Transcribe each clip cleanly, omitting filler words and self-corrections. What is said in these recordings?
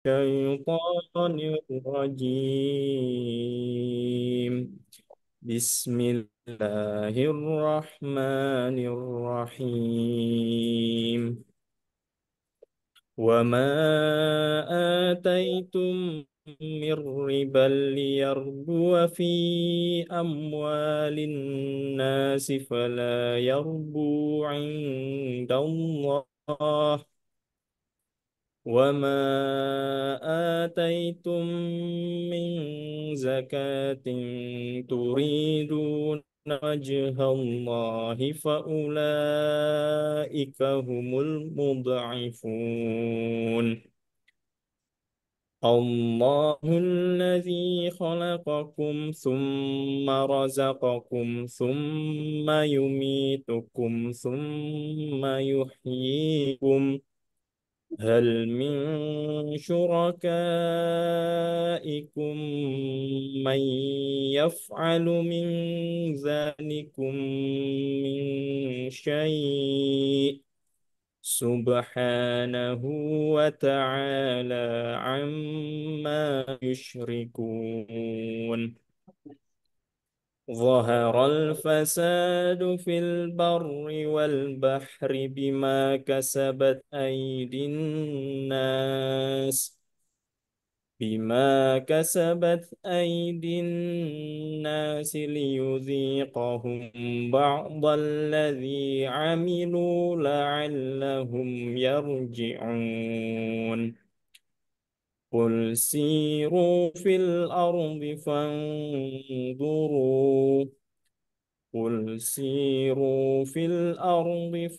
الشيطان الرجيم بسم الله الرحمن الرحيم وما آتيتم من ربا ليربو في أموال الناس فلا يربو عند الله وما آتيتم من زكاة تريدون وجه الله فأولئك هم المضعفون الله الذي خلقكم ثم رزقكم ثم يميتكم ثم يحييكم هل من شركائكم من يفعل من ذلكم من شيء سبحانه وتعالى عما يشركون ظهر الفساد في البر والبحر بما كسبت أيدي الناس ليذيقهم بعض الذي عملوا لعلهم يرجعون قل سيروا في الأرض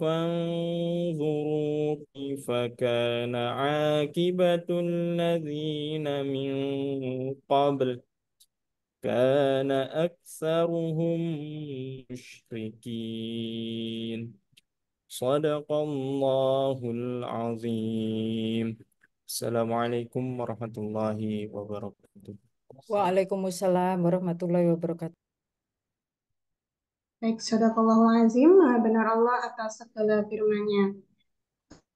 فانظروا كيف كان عاقبة الذين من قبل كان أكثرهم مشركين صدق الله العظيم السلام عليكم ورحمة الله وبركاته Waalaikumsalam warahmatullahi wabarakatuh. Baik, sadaqallahul azim, Maha benar Allah atas segala firman-Nya.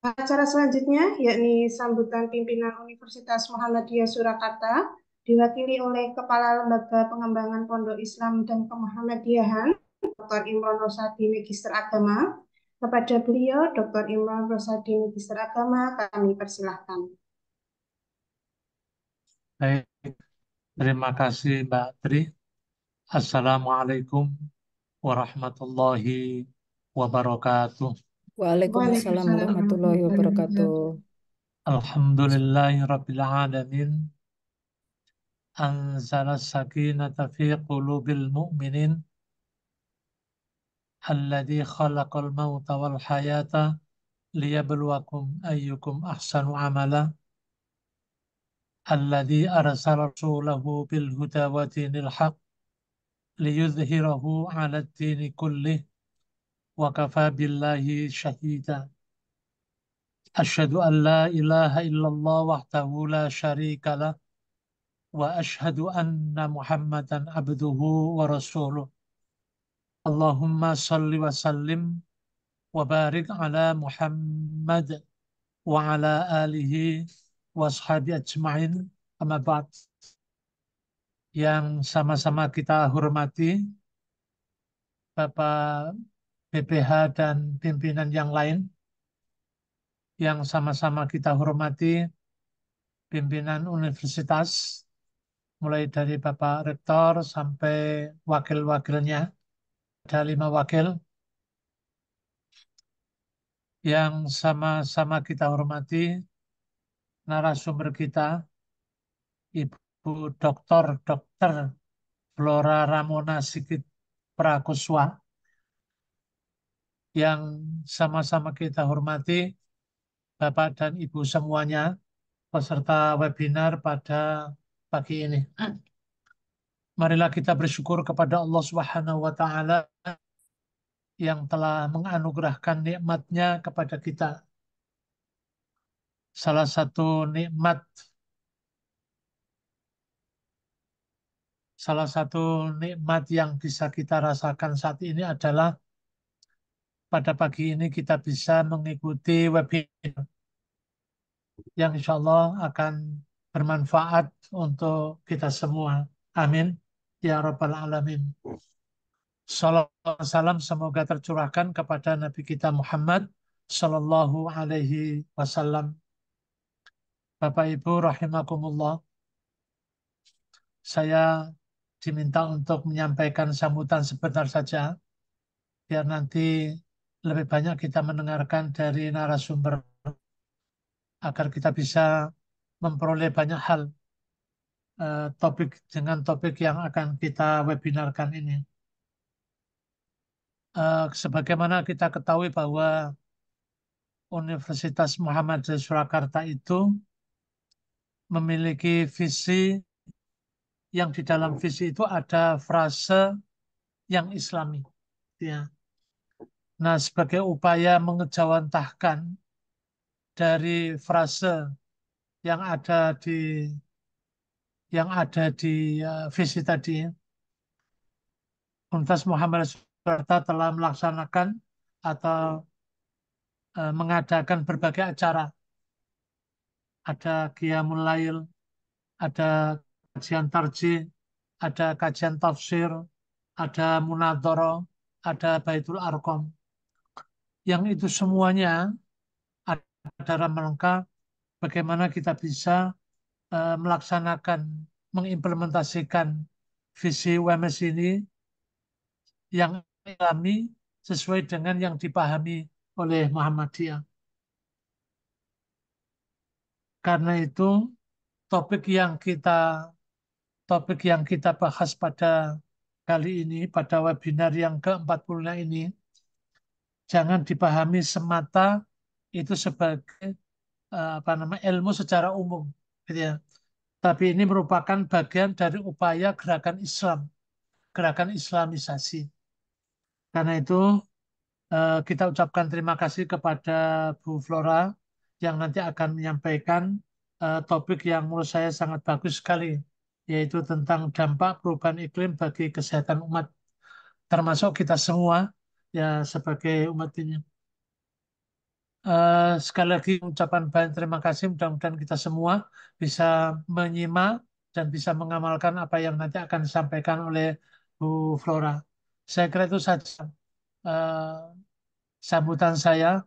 Acara selanjutnya yakni sambutan pimpinan Universitas Muhammadiyah Surakarta diwakili oleh Kepala Lembaga Pengembangan Pondok Islam dan Kemuhammadiyahan, Dr. Imron Rosadi, Magister Agama. Kepada beliau, Dr. Imron Rosadi, Magister Agama, kami persilahkan. Baik, terima kasih Mbak Tri. Assalamualaikum warahmatullahi wabarakatuh. Waalaikumsalam warahmatullahi wabarakatuh. Alhamdulillahi Rabbil Alamin. Anzala sakinata fi qulubil mu'minin. Alladhi khalaqal mauta wal hayata liyabluwakum ayyukum ahsanu amala. Alladhi arsala rasulahu bil huda wa dinil haq liyudhhirahu ala ad-dini kullih wa kafa billahi shahida. Asyhadu an la ilaha illallah wahdahu la syarika lah wa asyhadu anna Muhammadan abduhu wa rasuluh. Allahumma salli wa sallim wa barik ala Muhammad wa ala alihi wa ashabi ajma'in. Amma ba'd. Yang sama-sama kita hormati Bapak BPH dan pimpinan yang lain, yang sama-sama kita hormati pimpinan universitas, mulai dari Bapak Rektor sampai wakil-wakilnya, ada 5 wakil, yang sama-sama kita hormati narasumber kita, Ibu Dr. Flora Ramona Sigit Prakuswa, yang sama-sama kita hormati Bapak dan Ibu semuanya, peserta webinar pada pagi ini. Marilah kita bersyukur kepada Allah Subhanahu wa Ta'ala yang telah menganugerahkan nikmat-Nya kepada kita. Salah satu nikmat yang bisa kita rasakan saat ini adalah pada pagi ini kita bisa mengikuti webinar yang insya Allah akan bermanfaat untuk kita semua. Amin. Ya Rabbal Alamin. Salam salam semoga tercurahkan kepada Nabi kita Muhammad Sallallahu Alaihi Wasallam. Bapak Ibu rahimakumullah, saya diminta untuk menyampaikan sambutan sebentar saja, biar nanti lebih banyak kita mendengarkan dari narasumber agar kita bisa memperoleh banyak hal topik dengan topik yang akan kita webinarkan ini. Sebagaimana kita ketahui bahwa Universitas Muhammadiyah Surakarta itu memiliki visi yang di dalam visi itu ada frase yang Islami. Ya. Nah, sebagai upaya mengejawantahkan dari frase yang ada di visi tadi, Universitas Muhammadiyah Surakarta telah melaksanakan atau mengadakan berbagai acara. Ada Qiyamul Lail, ada kajian tarjih, ada kajian tafsir, ada munadharah, ada Baitul Arqam. Yang itu semuanya ada dalam rangka bagaimana kita bisa melaksanakan, mengimplementasikan visi UMS ini yang Islami sesuai dengan yang dipahami oleh Muhammadiyah. Karena itu topik yang kita bahas pada kali ini, pada webinar yang ke-40 ini, jangan dipahami semata itu sebagai ilmu secara umum, gitu ya. Tapi ini merupakan bagian dari upaya gerakan Islam, gerakan Islamisasi. Karena itu kita ucapkan terima kasih kepada Bu Flora yang nanti akan menyampaikan topik yang menurut saya sangat bagus sekali, yaitu tentang dampak perubahan iklim bagi kesehatan umat, termasuk kita semua ya sebagai umat ini. Sekali lagi ucapan banyak terima kasih, mudah-mudahan kita semua bisa menyimak dan bisa mengamalkan apa yang nanti akan disampaikan oleh Bu Flora. Saya kira itu saja sambutan saya.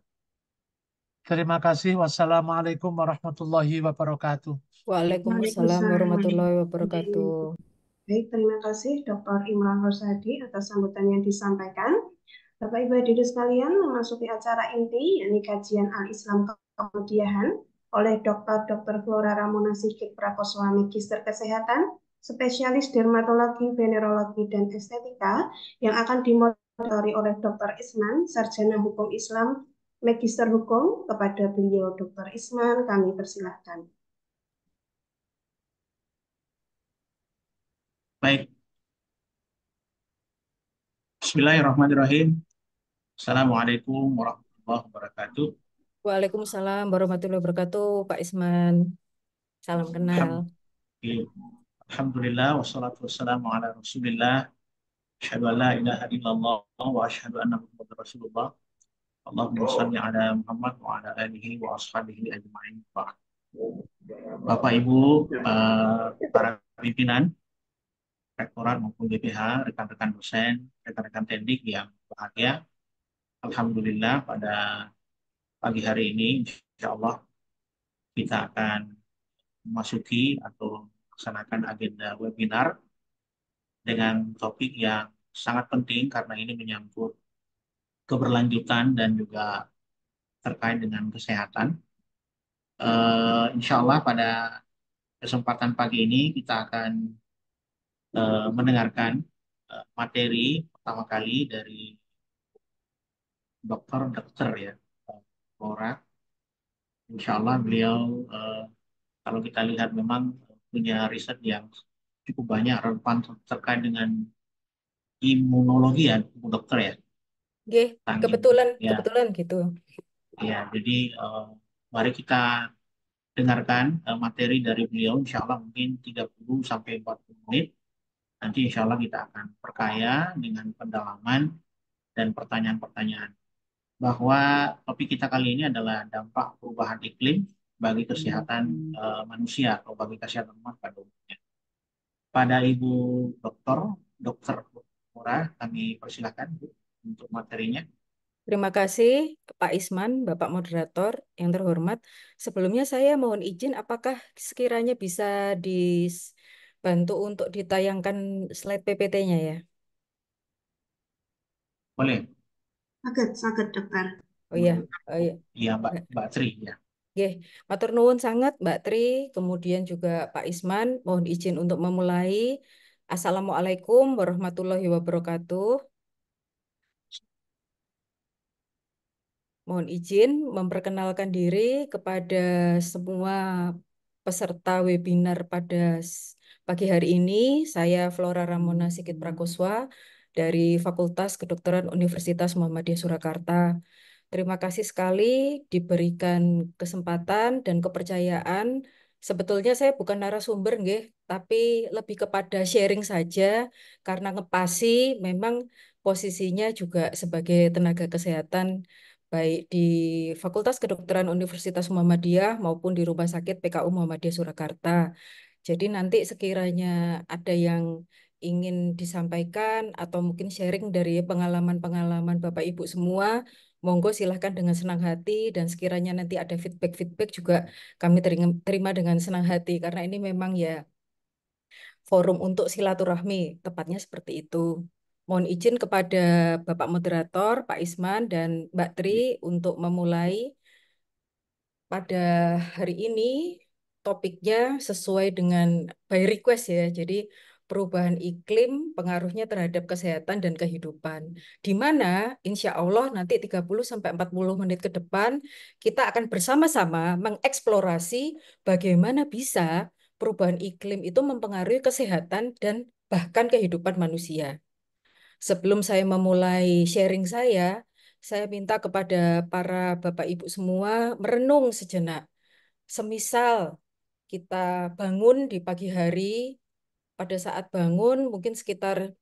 Terima kasih. Wassalamualaikum warahmatullahi wabarakatuh. Waalaikumsalam Waalaikumsalam warahmatullahi warahmatullahi wabarakatuh. wabarakatuh. Baik, terima kasih Dr. Imran Rosadi atas sambutan yang disampaikan. Bapak Ibu hadirin sekalian, memasuki acara inti, yakni kajian Al-Islam Kemudiahan oleh Dr. Flora Ramona Sigit Prakoso, Magister Kesehatan, spesialis dermatologi, venerologi, dan estetika, yang akan dimoderatori oleh Dr. Isman, Sarjana Hukum Islam, Magister Hukum. Kepada beliau, Dr. Isman, kami persilahkan. Baik. Bismillahirrahmanirrahim. Assalamualaikum warahmatullahi wabarakatuh. Waalaikumsalam warahmatullahi wabarakatuh, Pak Isman. Salam kenal. Alhamdulillah wassalatu wassalamu ala Rasulillah. Asyhadu an la ilaha illallah wa asyhadu anna Muhammadar Rasulullah. Allahumma shalli ala Muhammad wa ala alihi wa ashabihi ajma'in. Bapak Ibu, para pimpinan rektorat maupun BPH, rekan-rekan dosen, rekan-rekan teknik yang berbahagia. Alhamdulillah pada pagi hari ini insya Allah kita akan memasuki atau melaksanakan agenda webinar dengan topik yang sangat penting karena ini menyangkut keberlanjutan dan juga terkait dengan kesehatan. Insya Allah pada kesempatan pagi ini kita akan mendengarkan materi pertama kali dari dokter ya, Flora. Insya Allah beliau kalau kita lihat memang punya riset yang cukup banyak relevan terkait dengan imunologi ya, Bu Dokter ya. Nggih, kebetulan Ya, gitu. ya. Jadi mari kita dengarkan materi dari beliau. Insya Allah mungkin 30 sampai 40 menit. Nanti insya Allah kita akan perkaya dengan pendalaman dan pertanyaan-pertanyaan. Bahwa topik kita kali ini adalah dampak perubahan iklim bagi kesehatan manusia atau bagi kesehatan umat pada umumnya. Pada Ibu Dokter, Dokter Murah, kami persilakan Bu, untuk materinya. Terima kasih Pak Isman, Bapak Moderator yang terhormat. Sebelumnya saya mohon izin apakah sekiranya bisa dibantu untuk ditayangkan slide PPT-nya ya? Boleh? Sakit, sakit, dokter. Oh iya, oh iya. Iya, Mbak Tri. Ya. Oke, matur nuwun sangat Mbak Tri, kemudian juga Pak Isman, mohon izin untuk memulai. Assalamualaikum warahmatullahi wabarakatuh. Mohon izin memperkenalkan diri kepada semua peserta webinar pada pagi hari ini. Saya Flora Ramona Sigit Prakoeswa dari Fakultas Kedokteran Universitas Muhammadiyah Surakarta. Terima kasih sekali diberikan kesempatan dan kepercayaan. Sebetulnya saya bukan narasumber, nggih, tapi lebih kepada sharing saja karena ngepasi memang posisinya juga sebagai tenaga kesehatan baik di Fakultas Kedokteran Universitas Muhammadiyah maupun di Rumah Sakit PKU Muhammadiyah Surakarta. Jadi nanti sekiranya ada yang ingin disampaikan atau mungkin sharing dari pengalaman-pengalaman Bapak Ibu semua, monggo silahkan dengan senang hati dan sekiranya nanti ada feedback-feedback juga kami terima dengan senang hati karena ini memang ya forum untuk silaturahmi, tepatnya seperti itu. Mohon izin kepada Bapak Moderator, Pak Isman dan Mbak Tri untuk memulai pada hari ini topiknya sesuai dengan by request ya. Jadi perubahan iklim pengaruhnya terhadap kesehatan dan kehidupan. Di mana insya Allah nanti 30 sampai 40 menit ke depan kita akan bersama-sama mengeksplorasi bagaimana bisa perubahan iklim itu mempengaruhi kesehatan dan bahkan kehidupan manusia. Sebelum saya memulai sharing saya minta kepada para Bapak Ibu semua merenung sejenak. Semisal kita bangun di pagi hari, pada saat bangun mungkin sekitar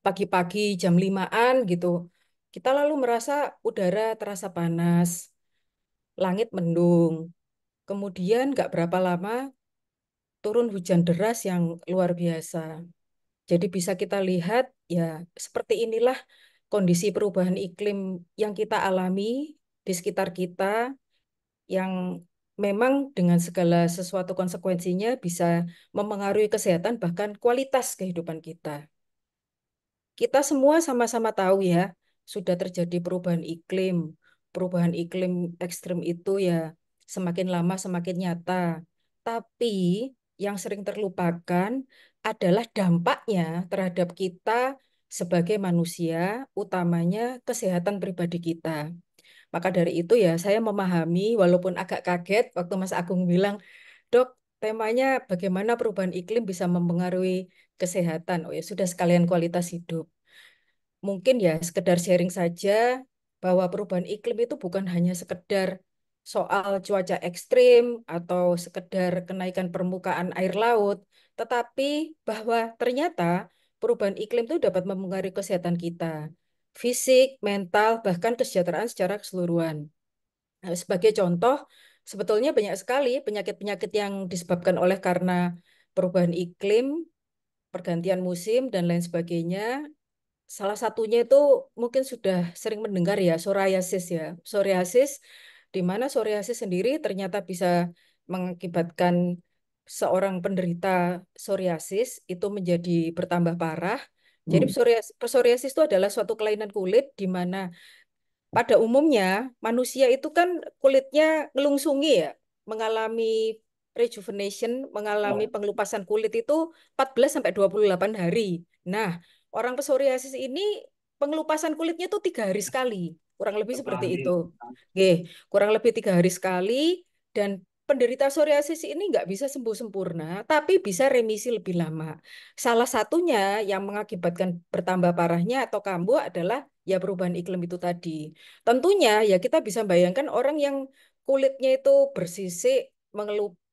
pagi-pagi jam 5-an gitu, kita lalu merasa udara terasa panas, langit mendung, kemudian nggak berapa lama turun hujan deras yang luar biasa. Jadi bisa kita lihat ya seperti inilah kondisi perubahan iklim yang kita alami di sekitar kita yang memang dengan segala sesuatu konsekuensinya bisa memengaruhi kesehatan bahkan kualitas kehidupan kita. Kita semua sama-sama tahu ya, sudah terjadi perubahan iklim. Perubahan iklim ekstrim itu ya semakin lama semakin nyata. Tapi yang sering terlupakan adalah dampaknya terhadap kita sebagai manusia, utamanya kesehatan pribadi kita. Maka dari itu ya saya memahami walaupun agak kaget waktu Mas Agung bilang, "Dok, temanya bagaimana perubahan iklim bisa mempengaruhi kesehatan." Oh ya sudah sekalian kualitas hidup. Mungkin ya sekedar sharing saja bahwa perubahan iklim itu bukan hanya sekedar soal cuaca ekstrim atau sekedar kenaikan permukaan air laut, tetapi bahwa ternyata perubahan iklim itu dapat mempengaruhi kesehatan kita, fisik, mental, bahkan kesejahteraan secara keseluruhan. Nah, sebagai contoh, sebetulnya banyak sekali penyakit-penyakit yang disebabkan oleh karena perubahan iklim, pergantian musim, dan lain sebagainya. Salah satunya itu mungkin sudah sering mendengar ya, psoriasis ya. Psoriasis, di mana psoriasis sendiri ternyata bisa mengakibatkan seorang penderita psoriasis itu menjadi bertambah parah. Jadi psoriasis itu adalah suatu kelainan kulit di mana pada umumnya manusia itu kan kulitnya ngelungsungi ya, mengalami rejuvenation, mengalami pengelupasan kulit itu 14 sampai 28 hari. Nah, orang psoriasis ini pengelupasan kulitnya itu 3 hari sekali, kurang lebih seperti itu. Oke, kurang lebih 3 hari sekali dan penderita psoriasis ini nggak bisa sembuh sempurna, tapi bisa remisi lebih lama. Salah satunya yang mengakibatkan bertambah parahnya atau kambuh adalah ya perubahan iklim itu tadi. Tentunya ya kita bisa bayangkan orang yang kulitnya itu bersisik,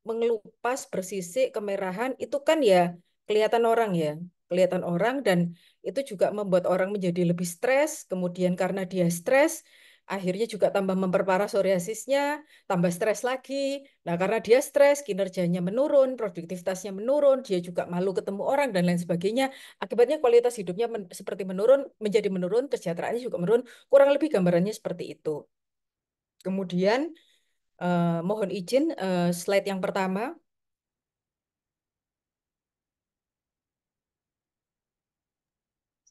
mengelupas, bersisik, kemerahan, itu kan ya kelihatan orang ya, kelihatan orang dan itu juga membuat orang menjadi lebih stres. Kemudian karena dia stres, Akhirnya juga tambah memperparah psoriasisnya, tambah stres lagi. Nah, karena dia stres, kinerjanya menurun, produktivitasnya menurun, dia juga malu ketemu orang dan lain sebagainya. Akibatnya kualitas hidupnya seperti menurun, menjadi menurun, kesejahteraannya juga menurun. Kurang lebih gambarannya seperti itu. Kemudian, mohon izin, slide yang pertama.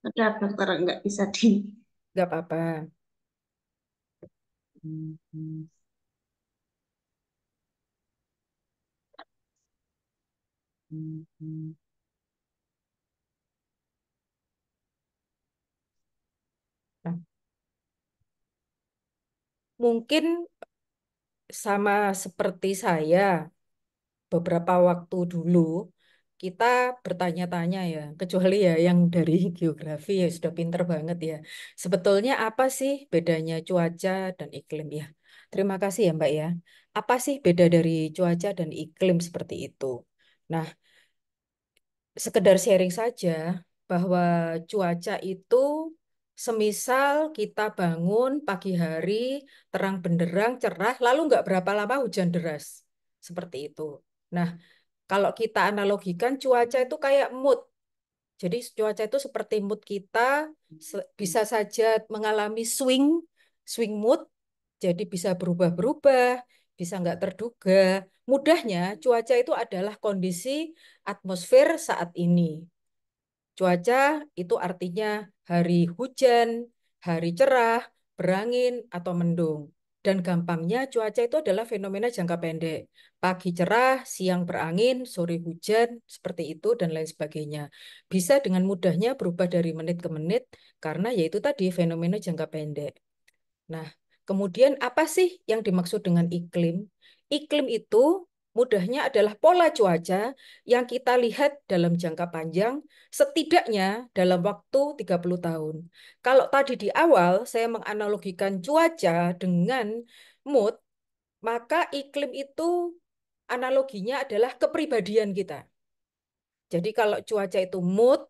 Sudah, dokter, nggak bisa di. Nggak apa-apa. Nah, mungkin sama seperti saya, beberapa waktu dulu kita bertanya-tanya ya, kecuali ya yang dari geografi ya sudah pinter banget ya. Sebetulnya apa sih bedanya cuaca dan iklim ya? Terima kasih ya Mbak ya. Apa sih beda dari cuaca dan iklim seperti itu? Nah, sekedar sharing saja bahwa cuaca itu semisal kita bangun pagi hari, terang benderang, cerah, lalu nggak berapa lama hujan deras. Seperti itu. Nah, kalau kita analogikan cuaca itu kayak mood. Jadi cuaca itu seperti mood kita bisa saja mengalami swing mood. Jadi bisa berubah-berubah, bisa nggak terduga. Mudahnya cuaca itu adalah kondisi atmosfer saat ini. Cuaca itu artinya hari hujan, hari cerah, berangin, atau mendung. Dan gampangnya cuaca itu adalah fenomena jangka pendek. Pagi cerah, siang berangin, sore hujan, seperti itu, dan lain sebagainya. Bisa dengan mudahnya berubah dari menit ke menit, karena yaitu tadi fenomena jangka pendek. Nah, kemudian apa sih yang dimaksud dengan iklim? Iklim itu mudahnya adalah pola cuaca yang kita lihat dalam jangka panjang, setidaknya dalam waktu 30 tahun. Kalau tadi di awal saya menganalogikan cuaca dengan mood, maka iklim itu analoginya adalah kepribadian kita. Jadi kalau cuaca itu mood,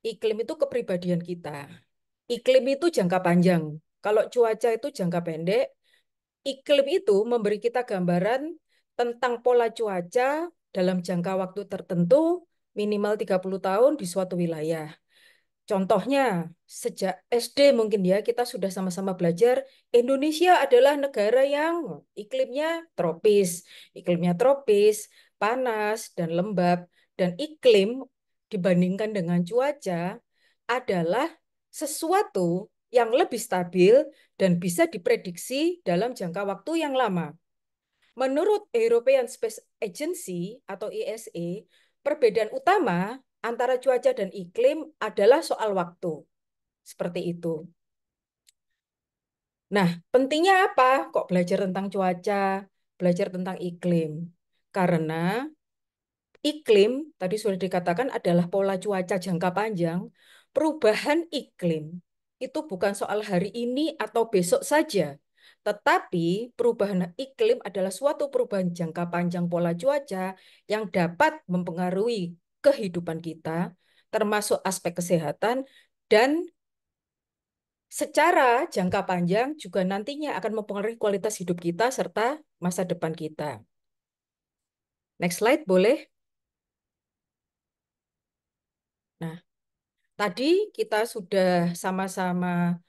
iklim itu kepribadian kita. Iklim itu jangka panjang. Kalau cuaca itu jangka pendek, iklim itu memberi kita gambaran tentang pola cuaca dalam jangka waktu tertentu, minimal 30 tahun di suatu wilayah. Contohnya, sejak SD mungkin ya kita sudah sama-sama belajar, Indonesia adalah negara yang iklimnya tropis. Iklimnya tropis, panas, dan lembab. Dan iklim dibandingkan dengan cuaca adalah sesuatu yang lebih stabil dan bisa diprediksi dalam jangka waktu yang lama. Menurut European Space Agency atau ESA, perbedaan utama antara cuaca dan iklim adalah soal waktu. Seperti itu. Nah, pentingnya apa? Kok belajar tentang cuaca, belajar tentang iklim? Karena iklim, tadi sudah dikatakan adalah pola cuaca jangka panjang. Perubahan iklim itu bukan soal hari ini atau besok saja, tetapi perubahan iklim adalah suatu perubahan jangka panjang pola cuaca yang dapat mempengaruhi kehidupan kita, termasuk aspek kesehatan, dan secara jangka panjang juga nantinya akan mempengaruhi kualitas hidup kita serta masa depan kita. Next slide, boleh? Nah, tadi kita sudah sama-sama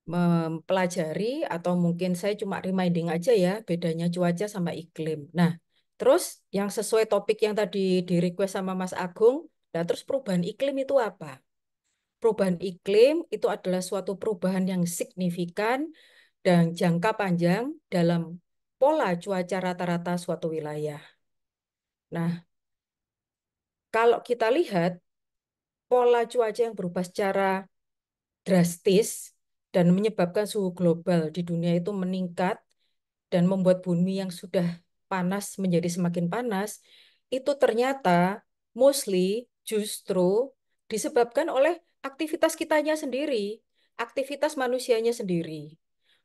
mempelajari atau mungkin saya cuma reminding aja ya bedanya cuaca sama iklim. Nah, terus yang sesuai topik yang tadi di request sama Mas Agung, nah terus perubahan iklim itu apa? Perubahan iklim itu adalah suatu perubahan yang signifikan dan jangka panjang dalam pola cuaca rata-rata suatu wilayah. Nah, kalau kita lihat pola cuaca yang berubah secara drastis dan menyebabkan suhu global di dunia itu meningkat dan membuat bumi yang sudah panas menjadi semakin panas, itu ternyata mostly justru disebabkan oleh aktivitas kitanya sendiri, aktivitas manusianya sendiri.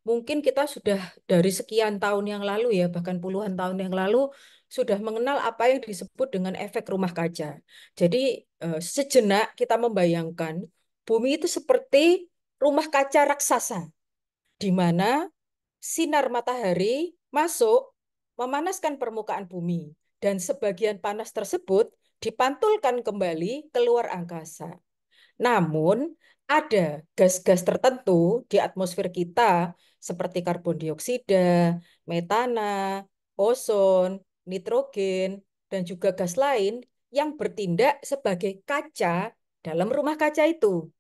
Mungkin kita sudah dari sekian tahun yang lalu ya, bahkan puluhan tahun yang lalu sudah mengenal apa yang disebut dengan efek rumah kaca. Jadi sejenak kita membayangkan bumi itu seperti rumah kaca raksasa di mana sinar matahari masuk memanaskan permukaan bumi, dan sebagian panas tersebut dipantulkan kembali keluar angkasa. Namun, ada gas-gas tertentu di atmosfer kita, seperti karbon dioksida, metana, ozon, nitrogen, dan juga gas lain yang bertindak sebagai kaca dalam rumah kaca itu,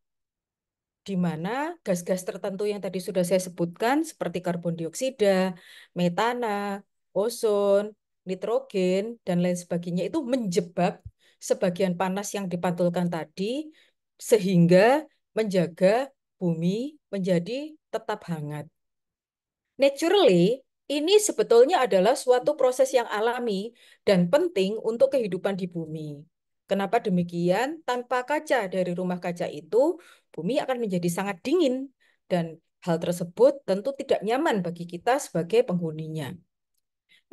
di mana gas-gas tertentu yang tadi sudah saya sebutkan seperti karbon dioksida, metana, ozon, nitrogen, dan lain sebagainya itu menjebak sebagian panas yang dipantulkan tadi sehingga menjaga bumi menjadi tetap hangat. Naturally, ini sebetulnya adalah suatu proses yang alami dan penting untuk kehidupan di bumi. Kenapa demikian? Tanpa kaca dari rumah kaca itu, bumi akan menjadi sangat dingin dan hal tersebut tentu tidak nyaman bagi kita sebagai penghuninya.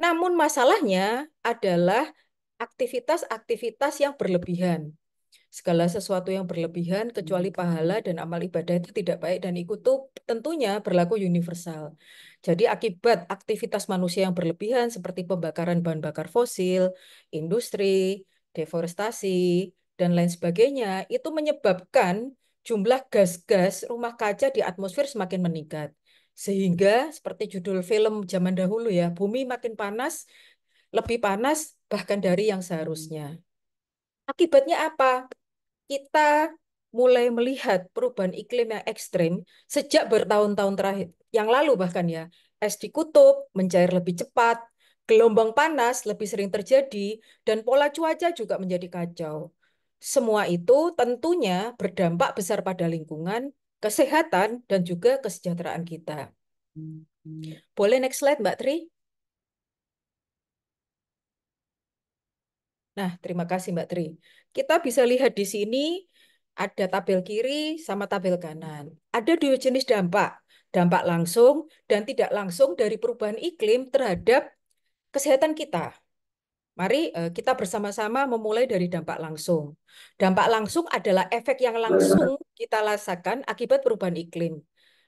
Namun masalahnya adalah aktivitas-aktivitas yang berlebihan. Segala sesuatu yang berlebihan kecuali pahala dan amal ibadah itu tidak baik, dan itu tentunya berlaku universal. Jadi akibat aktivitas manusia yang berlebihan seperti pembakaran bahan bakar fosil, industri, deforestasi, dan lain sebagainya itu menyebabkan jumlah gas-gas rumah kaca di atmosfer semakin meningkat. Sehingga seperti judul film zaman dahulu ya, bumi makin panas, lebih panas bahkan dari yang seharusnya. Akibatnya apa? Kita mulai melihat perubahan iklim yang ekstrim sejak bertahun-tahun terakhir, yang lalu bahkan ya, es di kutub mencair lebih cepat, gelombang panas lebih sering terjadi, dan pola cuaca juga menjadi kacau. Semua itu tentunya berdampak besar pada lingkungan, kesehatan, dan juga kesejahteraan kita. Boleh next slide, Mbak Tri? Nah, terima kasih Mbak Tri. Kita bisa lihat di sini ada tabel kiri sama tabel kanan. Ada dua jenis dampak, dampak langsung dan tidak langsung dari perubahan iklim terhadap kesehatan kita. Mari kita bersama-sama memulai dari dampak langsung. Dampak langsung adalah efek yang langsung kita rasakan akibat perubahan iklim.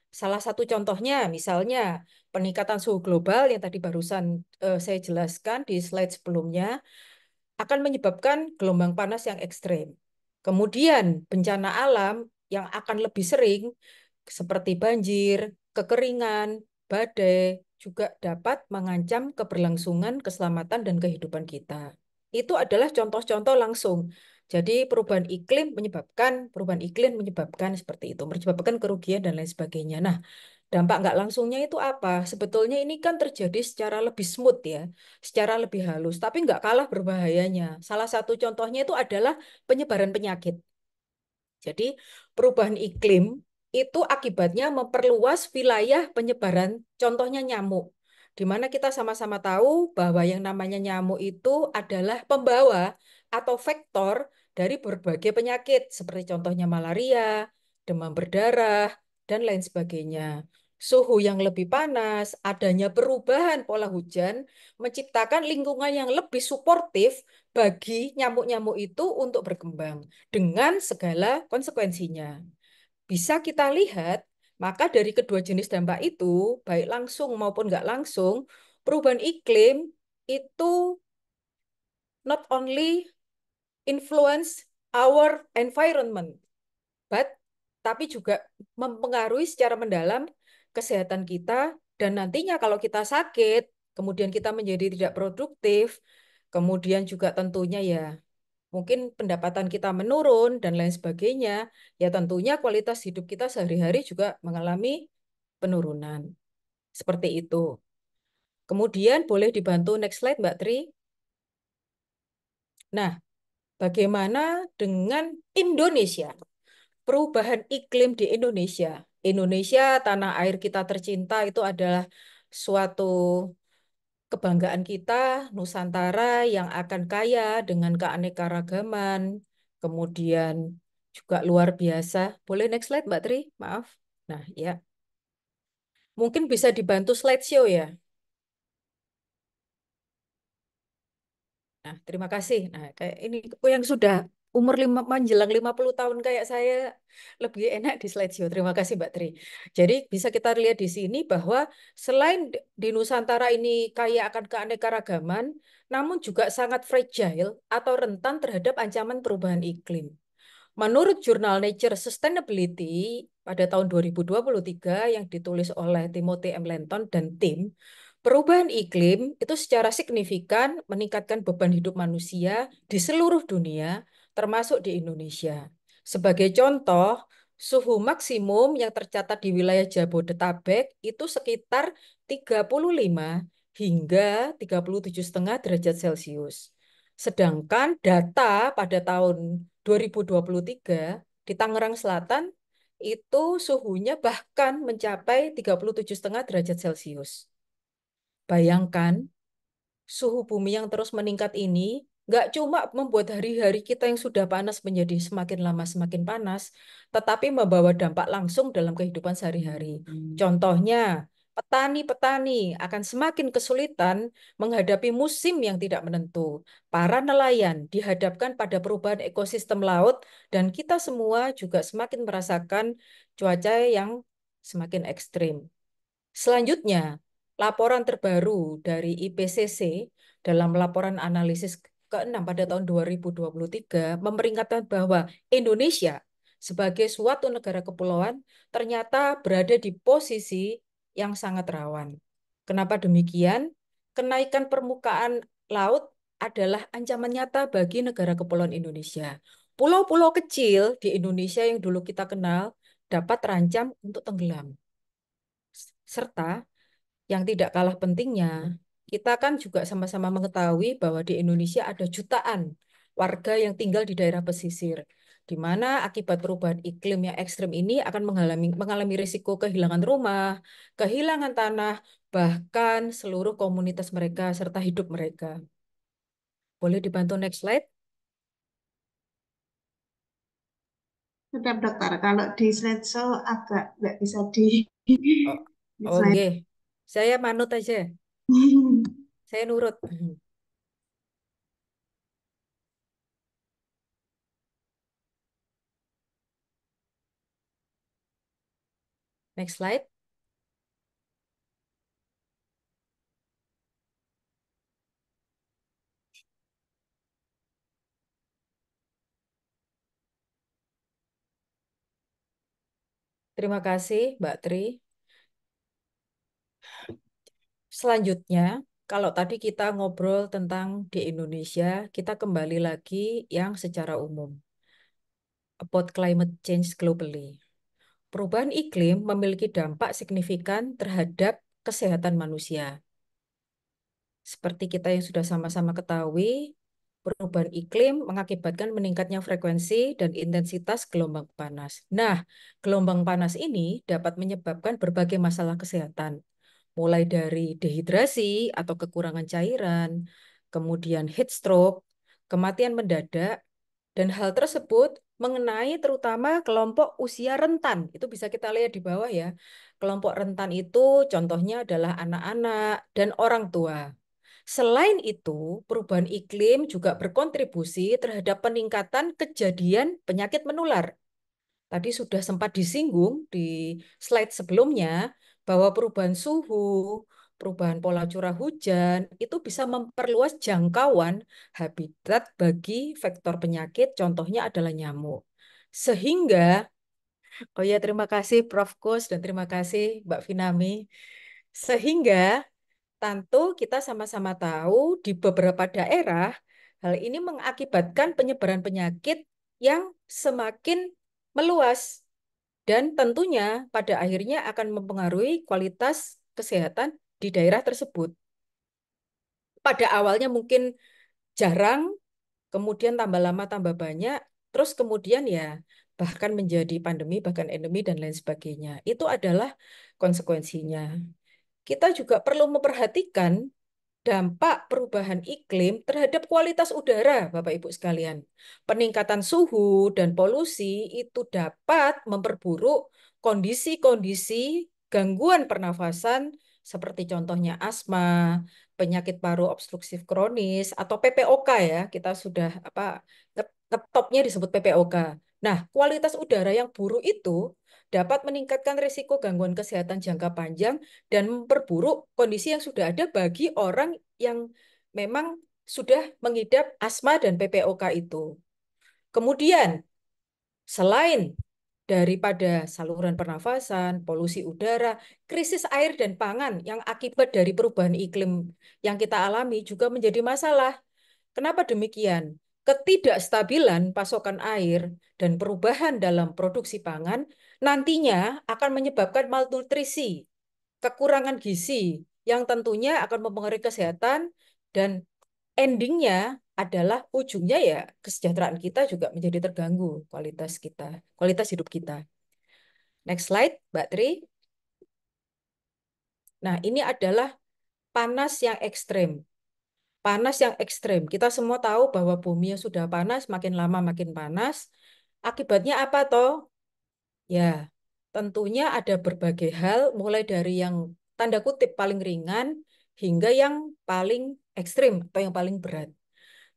Salah satu contohnya, misalnya peningkatan suhu global yang tadi barusan saya jelaskan di slide sebelumnya, akan menyebabkan gelombang panas yang ekstrem. Kemudian bencana alam yang akan lebih sering seperti banjir, kekeringan, badai juga dapat mengancam keberlangsungan keselamatan dan kehidupan kita. Itu adalah contoh-contoh langsung. Jadi perubahan iklim menyebabkan seperti itu, menyebabkan kerugian dan lain sebagainya. Nah, dampak nggak langsungnya itu apa? Sebetulnya ini kan terjadi secara lebih smooth ya, secara lebih halus, tapi nggak kalah berbahayanya. Salah satu contohnya itu adalah penyebaran penyakit. Jadi perubahan iklim itu akibatnya memperluas wilayah penyebaran, contohnya nyamuk. Di mana kita sama-sama tahu bahwa yang namanya nyamuk itu adalah pembawa atau vektor dari berbagai penyakit, seperti contohnya malaria, demam berdarah, dan lain sebagainya. Suhu yang lebih panas, adanya perubahan pola hujan, menciptakan lingkungan yang lebih suportif bagi nyamuk-nyamuk itu untuk berkembang dengan segala konsekuensinya. Bisa kita lihat, maka dari kedua jenis dampak itu, baik langsung maupun nggak langsung, perubahan iklim itu not only influence our environment, but tapi juga mempengaruhi secara mendalam kesehatan kita, dan nantinya kalau kita sakit, kemudian kita menjadi tidak produktif, kemudian juga tentunya ya mungkin pendapatan kita menurun dan lain sebagainya, ya tentunya kualitas hidup kita sehari-hari juga mengalami penurunan. Seperti itu. Kemudian boleh dibantu next slide, Mbak Tri. Nah, bagaimana dengan Indonesia? Perubahan iklim di Indonesia. Indonesia, tanah air kita tercinta, itu adalah suatu kebanggaan kita, Nusantara yang akan kaya dengan keanekaragaman, kemudian juga luar biasa. Boleh next slide, Mbak Tri? Maaf. Nah, ya. Mungkin bisa dibantu slideshow ya. Nah, terima kasih. Nah, kayak ini yang sudah umur menjelang 50 tahun kayak saya lebih enak di slideshow. Terima kasih Mbak Tri. Jadi bisa kita lihat di sini bahwa selain di Nusantara ini kaya akan keanekaragaman, namun juga sangat fragile atau rentan terhadap ancaman perubahan iklim. Menurut jurnal Nature Sustainability pada tahun 2023 yang ditulis oleh Timothy M. Lenton dan tim, perubahan iklim itu secara signifikan meningkatkan beban hidup manusia di seluruh dunia, termasuk di Indonesia. Sebagai contoh, suhu maksimum yang tercatat di wilayah Jabodetabek itu sekitar 35 hingga 37,5 derajat Celcius. Sedangkan data pada tahun 2023 di Tangerang Selatan itu suhunya bahkan mencapai 37,5 derajat Celcius. Bayangkan, suhu bumi yang terus meningkat ini nggak cuma membuat hari-hari kita yang sudah panas menjadi semakin lama semakin panas, tetapi membawa dampak langsung dalam kehidupan sehari-hari. Contohnya, petani-petani akan semakin kesulitan menghadapi musim yang tidak menentu. Para nelayan dihadapkan pada perubahan ekosistem laut, dan kita semua juga semakin merasakan cuaca yang semakin ekstrim. Selanjutnya, laporan terbaru dari IPCC dalam laporan analisis ke-6 pada tahun 2023 memperingatkan bahwa Indonesia sebagai suatu negara kepulauan ternyata berada di posisi yang sangat rawan. Kenapa demikian? Kenaikan permukaan laut adalah ancaman nyata bagi negara kepulauan Indonesia. Pulau-pulau kecil di Indonesia yang dulu kita kenal dapat terancam untuk tenggelam. Serta yang tidak kalah pentingnya, kita kan juga sama-sama mengetahui bahwa di Indonesia ada jutaan warga yang tinggal di daerah pesisir, di mana akibat perubahan iklim yang ekstrem ini akan mengalami risiko kehilangan rumah, kehilangan tanah, bahkan seluruh komunitas mereka serta hidup mereka. Boleh dibantu next slide? Sudah dokter, kalau di slideshow agak nggak bisa di Oh, di oh slide. nggih. Saya manut aja. Saya nurut. Next slide. Terima kasih, Mbak Tri. Selanjutnya, kalau tadi kita ngobrol tentang di Indonesia, kita kembali lagi yang secara umum. About climate change globally. Perubahan iklim memiliki dampak signifikan terhadap kesehatan manusia. Seperti kita yang sudah sama-sama ketahui, perubahan iklim mengakibatkan meningkatnya frekuensi dan intensitas gelombang panas. Nah, gelombang panas ini dapat menyebabkan berbagai masalah kesehatan, mulai dari dehidrasi atau kekurangan cairan, kemudian heat stroke, kematian mendadak, dan hal tersebut mengenai terutama kelompok usia rentan. Itu bisa kita lihat di bawah ya. Kelompok rentan itu contohnya adalah anak-anak dan orang tua. Selain itu, perubahan iklim juga berkontribusi terhadap peningkatan kejadian penyakit menular. Tadi sudah sempat disinggung di slide sebelumnya bahwa perubahan suhu, perubahan pola curah hujan itu bisa memperluas jangkauan habitat bagi vektor penyakit, contohnya adalah nyamuk. Sehingga, oh ya terima kasih Prof. Kus dan terima kasih Mbak Finami. Sehingga tentu kita sama-sama tahu di beberapa daerah hal ini mengakibatkan penyebaran penyakit yang semakin meluas dan tentunya pada akhirnya akan mempengaruhi kualitas kesehatan di daerah tersebut. Pada awalnya mungkin jarang, kemudian tambah lama tambah banyak, terus kemudian ya bahkan menjadi pandemi, bahkan endemi dan lain sebagainya. Itu adalah konsekuensinya. Kita juga perlu memperhatikan dampak perubahan iklim terhadap kualitas udara, Bapak Ibu sekalian. Peningkatan suhu dan polusi itu dapat memperburuk kondisi-kondisi gangguan pernafasan seperti contohnya asma, penyakit paru obstruktif kronis atau PPOK ya, kita sudah ngetopnya disebut PPOK. Nah, kualitas udara yang buruk itu dapat meningkatkan risiko gangguan kesehatan jangka panjang dan memperburuk kondisi yang sudah ada bagi orang yang memang sudah mengidap asma dan PPOK itu. Kemudian, selain daripada saluran pernafasan, polusi udara, krisis air dan pangan yang akibat dari perubahan iklim yang kita alami juga menjadi masalah. Kenapa demikian? Ketidakstabilan pasokan air dan perubahan dalam produksi pangan nantinya akan menyebabkan malnutrisi, kekurangan gizi, yang tentunya akan mempengaruhi kesehatan dan endingnya adalah ujungnya ya kesejahteraan kita juga menjadi terganggu, kualitas hidup kita. Next slide, Mbak Tri. Nah, ini adalah panas yang ekstrem. Panas yang ekstrem. Kita semua tahu bahwa bumi yang sudah panas, makin lama makin panas. Akibatnya apa toh? Ya, tentunya ada berbagai hal, mulai dari yang tanda kutip paling ringan hingga yang paling ekstrim atau yang paling berat.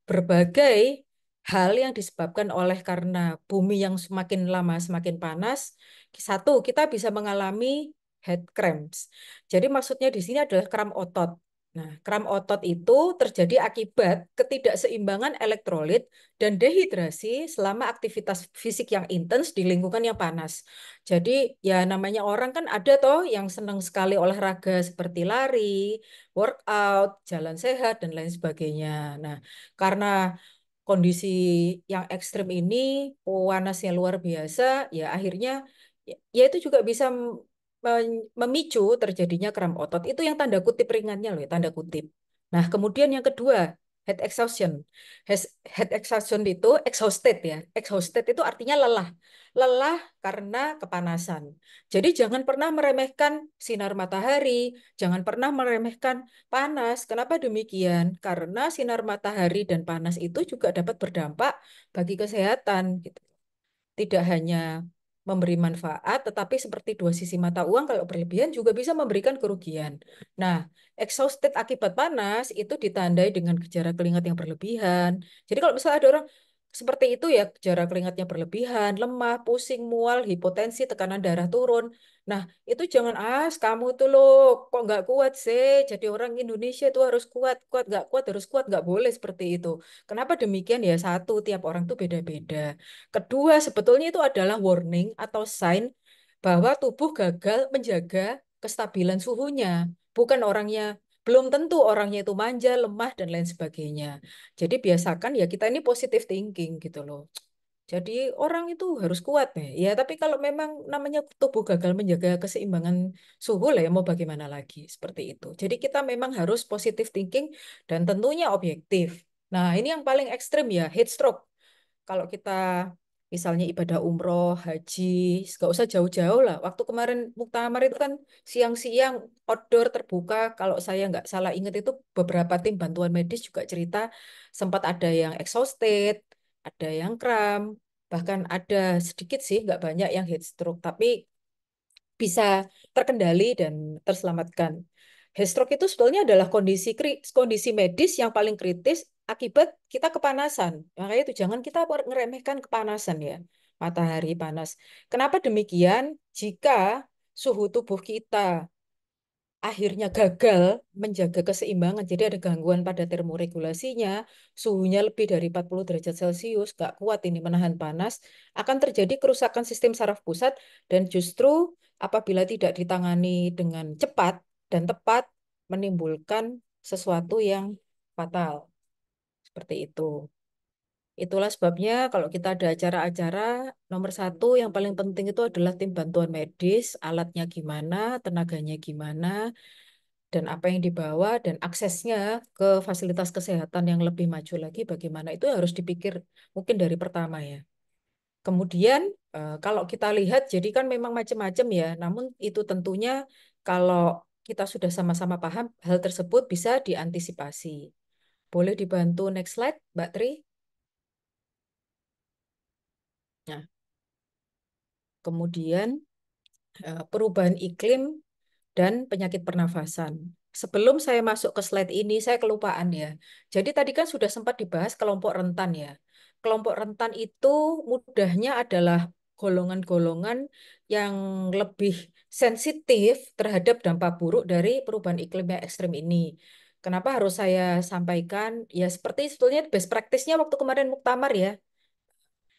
Berbagai hal yang disebabkan oleh karena bumi yang semakin lama semakin panas. Satu, kita bisa mengalami head cramps. Jadi maksudnya di sini adalah kram otot. Nah, kram otot itu terjadi akibat ketidakseimbangan elektrolit dan dehidrasi selama aktivitas fisik yang intens di lingkungan yang panas. Jadi ya namanya orang kan ada toh yang senang sekali olahraga seperti lari, workout, jalan sehat, dan lain sebagainya. Nah, karena kondisi yang ekstrim ini, panasnya luar biasa, ya akhirnya ya itu juga bisa memicu terjadinya kram otot. Itu yang tanda kutip ringannya loh, ya, tanda kutip. Nah, kemudian yang kedua, head exhaustion. Head exhaustion itu exhausted ya. Exhausted itu artinya lelah. Lelah karena kepanasan. Jadi jangan pernah meremehkan sinar matahari, jangan pernah meremehkan panas. Kenapa demikian? Karena sinar matahari dan panas itu juga dapat berdampak bagi kesehatan, gitu. Tidak hanya memberi manfaat, tetapi seperti dua sisi mata uang, kalau berlebihan juga bisa memberikan kerugian. Nah, exhausted akibat panas itu ditandai dengan gejala keringat yang berlebihan. Jadi kalau misalnya ada orang seperti itu ya, gejala keringatnya berlebihan, lemah, pusing, mual, hipotensi, tekanan darah turun. Nah, itu jangan kamu tuh loh kok nggak kuat sih. Jadi orang Indonesia itu harus kuat, kuat, harus kuat, nggak boleh seperti itu. Kenapa demikian ya? Satu, tiap orang tuh beda-beda. Kedua, sebetulnya itu adalah warning atau sign bahwa tubuh gagal menjaga kestabilan suhunya. Bukan orangnya, belum tentu orangnya itu manja, lemah, dan lain sebagainya. Jadi biasakan ya kita ini positive thinking gitu loh. Jadi orang itu harus kuat ya. Ya, tapi kalau memang namanya tubuh gagal menjaga keseimbangan suhu lah ya mau bagaimana lagi seperti itu. Jadi kita memang harus positive thinking dan tentunya objektif. Nah, ini yang paling ekstrim ya, heat stroke. Kalau kita misalnya ibadah umroh, haji, nggak usah jauh-jauh lah. Waktu kemarin Muktamar itu kan siang-siang outdoor terbuka. Kalau saya nggak salah ingat itu beberapa tim bantuan medis juga cerita sempat ada yang exhausted, ada yang kram, bahkan ada sedikit sih, nggak banyak yang heat stroke, tapi bisa terkendali dan terselamatkan. Heat stroke itu sebetulnya adalah kondisi medis yang paling kritis akibat kita kepanasan. Makanya itu jangan kita ngeremehkan kepanasan ya. Matahari panas. Kenapa demikian? Jika suhu tubuh kita akhirnya gagal menjaga keseimbangan, jadi ada gangguan pada termoregulasinya, suhunya lebih dari 40 derajat Celcius, nggak kuat ini menahan panas, akan terjadi kerusakan sistem saraf pusat dan justru apabila tidak ditangani dengan cepat dan tepat, menimbulkan sesuatu yang fatal. Seperti itu. Itulah sebabnya kalau kita ada acara-acara, nomor satu yang paling penting itu adalah tim bantuan medis, alatnya gimana, tenaganya gimana, dan apa yang dibawa dan aksesnya ke fasilitas kesehatan yang lebih maju lagi bagaimana itu harus dipikir mungkin dari pertama ya. Kemudian kalau kita lihat jadi kan memang macam-macam ya, namun itu tentunya kalau kita sudah sama-sama paham hal tersebut bisa diantisipasi. Boleh dibantu next slide, Mbak Tri? Nah, kemudian perubahan iklim dan penyakit pernafasan. sebelum saya masuk ke slide ini, saya kelupaan ya. Jadi tadi kan sudah sempat dibahas kelompok rentan ya. Kelompok rentan itu mudahnya adalah golongan-golongan yang lebih sensitif terhadap dampak buruk dari perubahan iklim yang ekstrim ini. Kenapa harus saya sampaikan? Ya seperti sebetulnya best practice-nya waktu kemarin muktamar ya.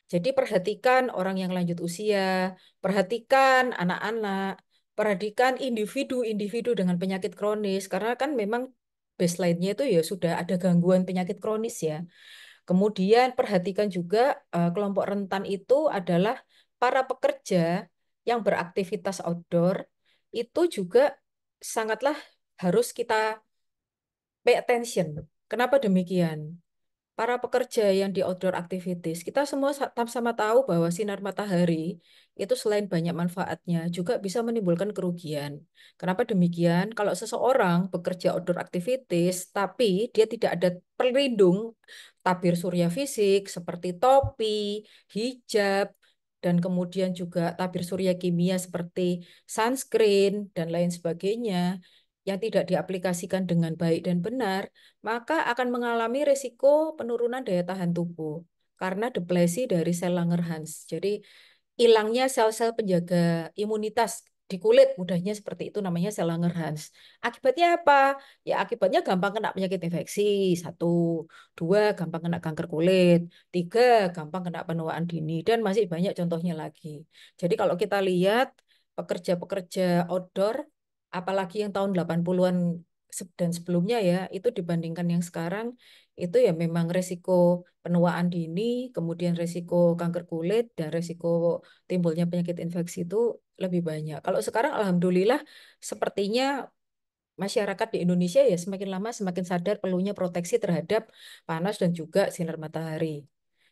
Jadi perhatikan orang yang lanjut usia, perhatikan anak-anak, perhatikan individu-individu dengan penyakit kronis, karena kan memang baseline-nya itu ya sudah ada gangguan penyakit kronis ya. Kemudian perhatikan juga kelompok rentan itu adalah para pekerja yang beraktivitas outdoor, itu juga sangatlah harus kita pay attention. Kenapa demikian? Para pekerja yang di outdoor activities, kita semua sama tahu bahwa sinar matahari itu selain banyak manfaatnya, juga bisa menimbulkan kerugian. Kenapa demikian? Kalau seseorang bekerja outdoor activities, tapi dia tidak ada pelindung tabir surya fisik seperti topi, hijab, dan kemudian juga tabir surya kimia seperti sunscreen dan lain sebagainya, yang tidak diaplikasikan dengan baik dan benar, maka akan mengalami risiko penurunan daya tahan tubuh karena deplesi dari sel Langerhans. Jadi hilangnya sel-sel penjaga imunitas di kulit, mudahnya seperti itu namanya sel Langerhans. Akibatnya apa? Ya akibatnya gampang kena penyakit infeksi, satu. Dua, gampang kena kanker kulit. Tiga, gampang kena penuaan dini. Dan masih banyak contohnya lagi. Jadi kalau kita lihat pekerja-pekerja outdoor, apalagi yang tahun 80-an dan sebelumnya ya, itu dibandingkan yang sekarang, itu ya memang resiko penuaan dini, kemudian resiko kanker kulit, dan resiko timbulnya penyakit infeksi itu lebih banyak. Kalau sekarang alhamdulillah sepertinya masyarakat di Indonesia ya semakin lama semakin sadar perlunya proteksi terhadap panas dan juga sinar matahari.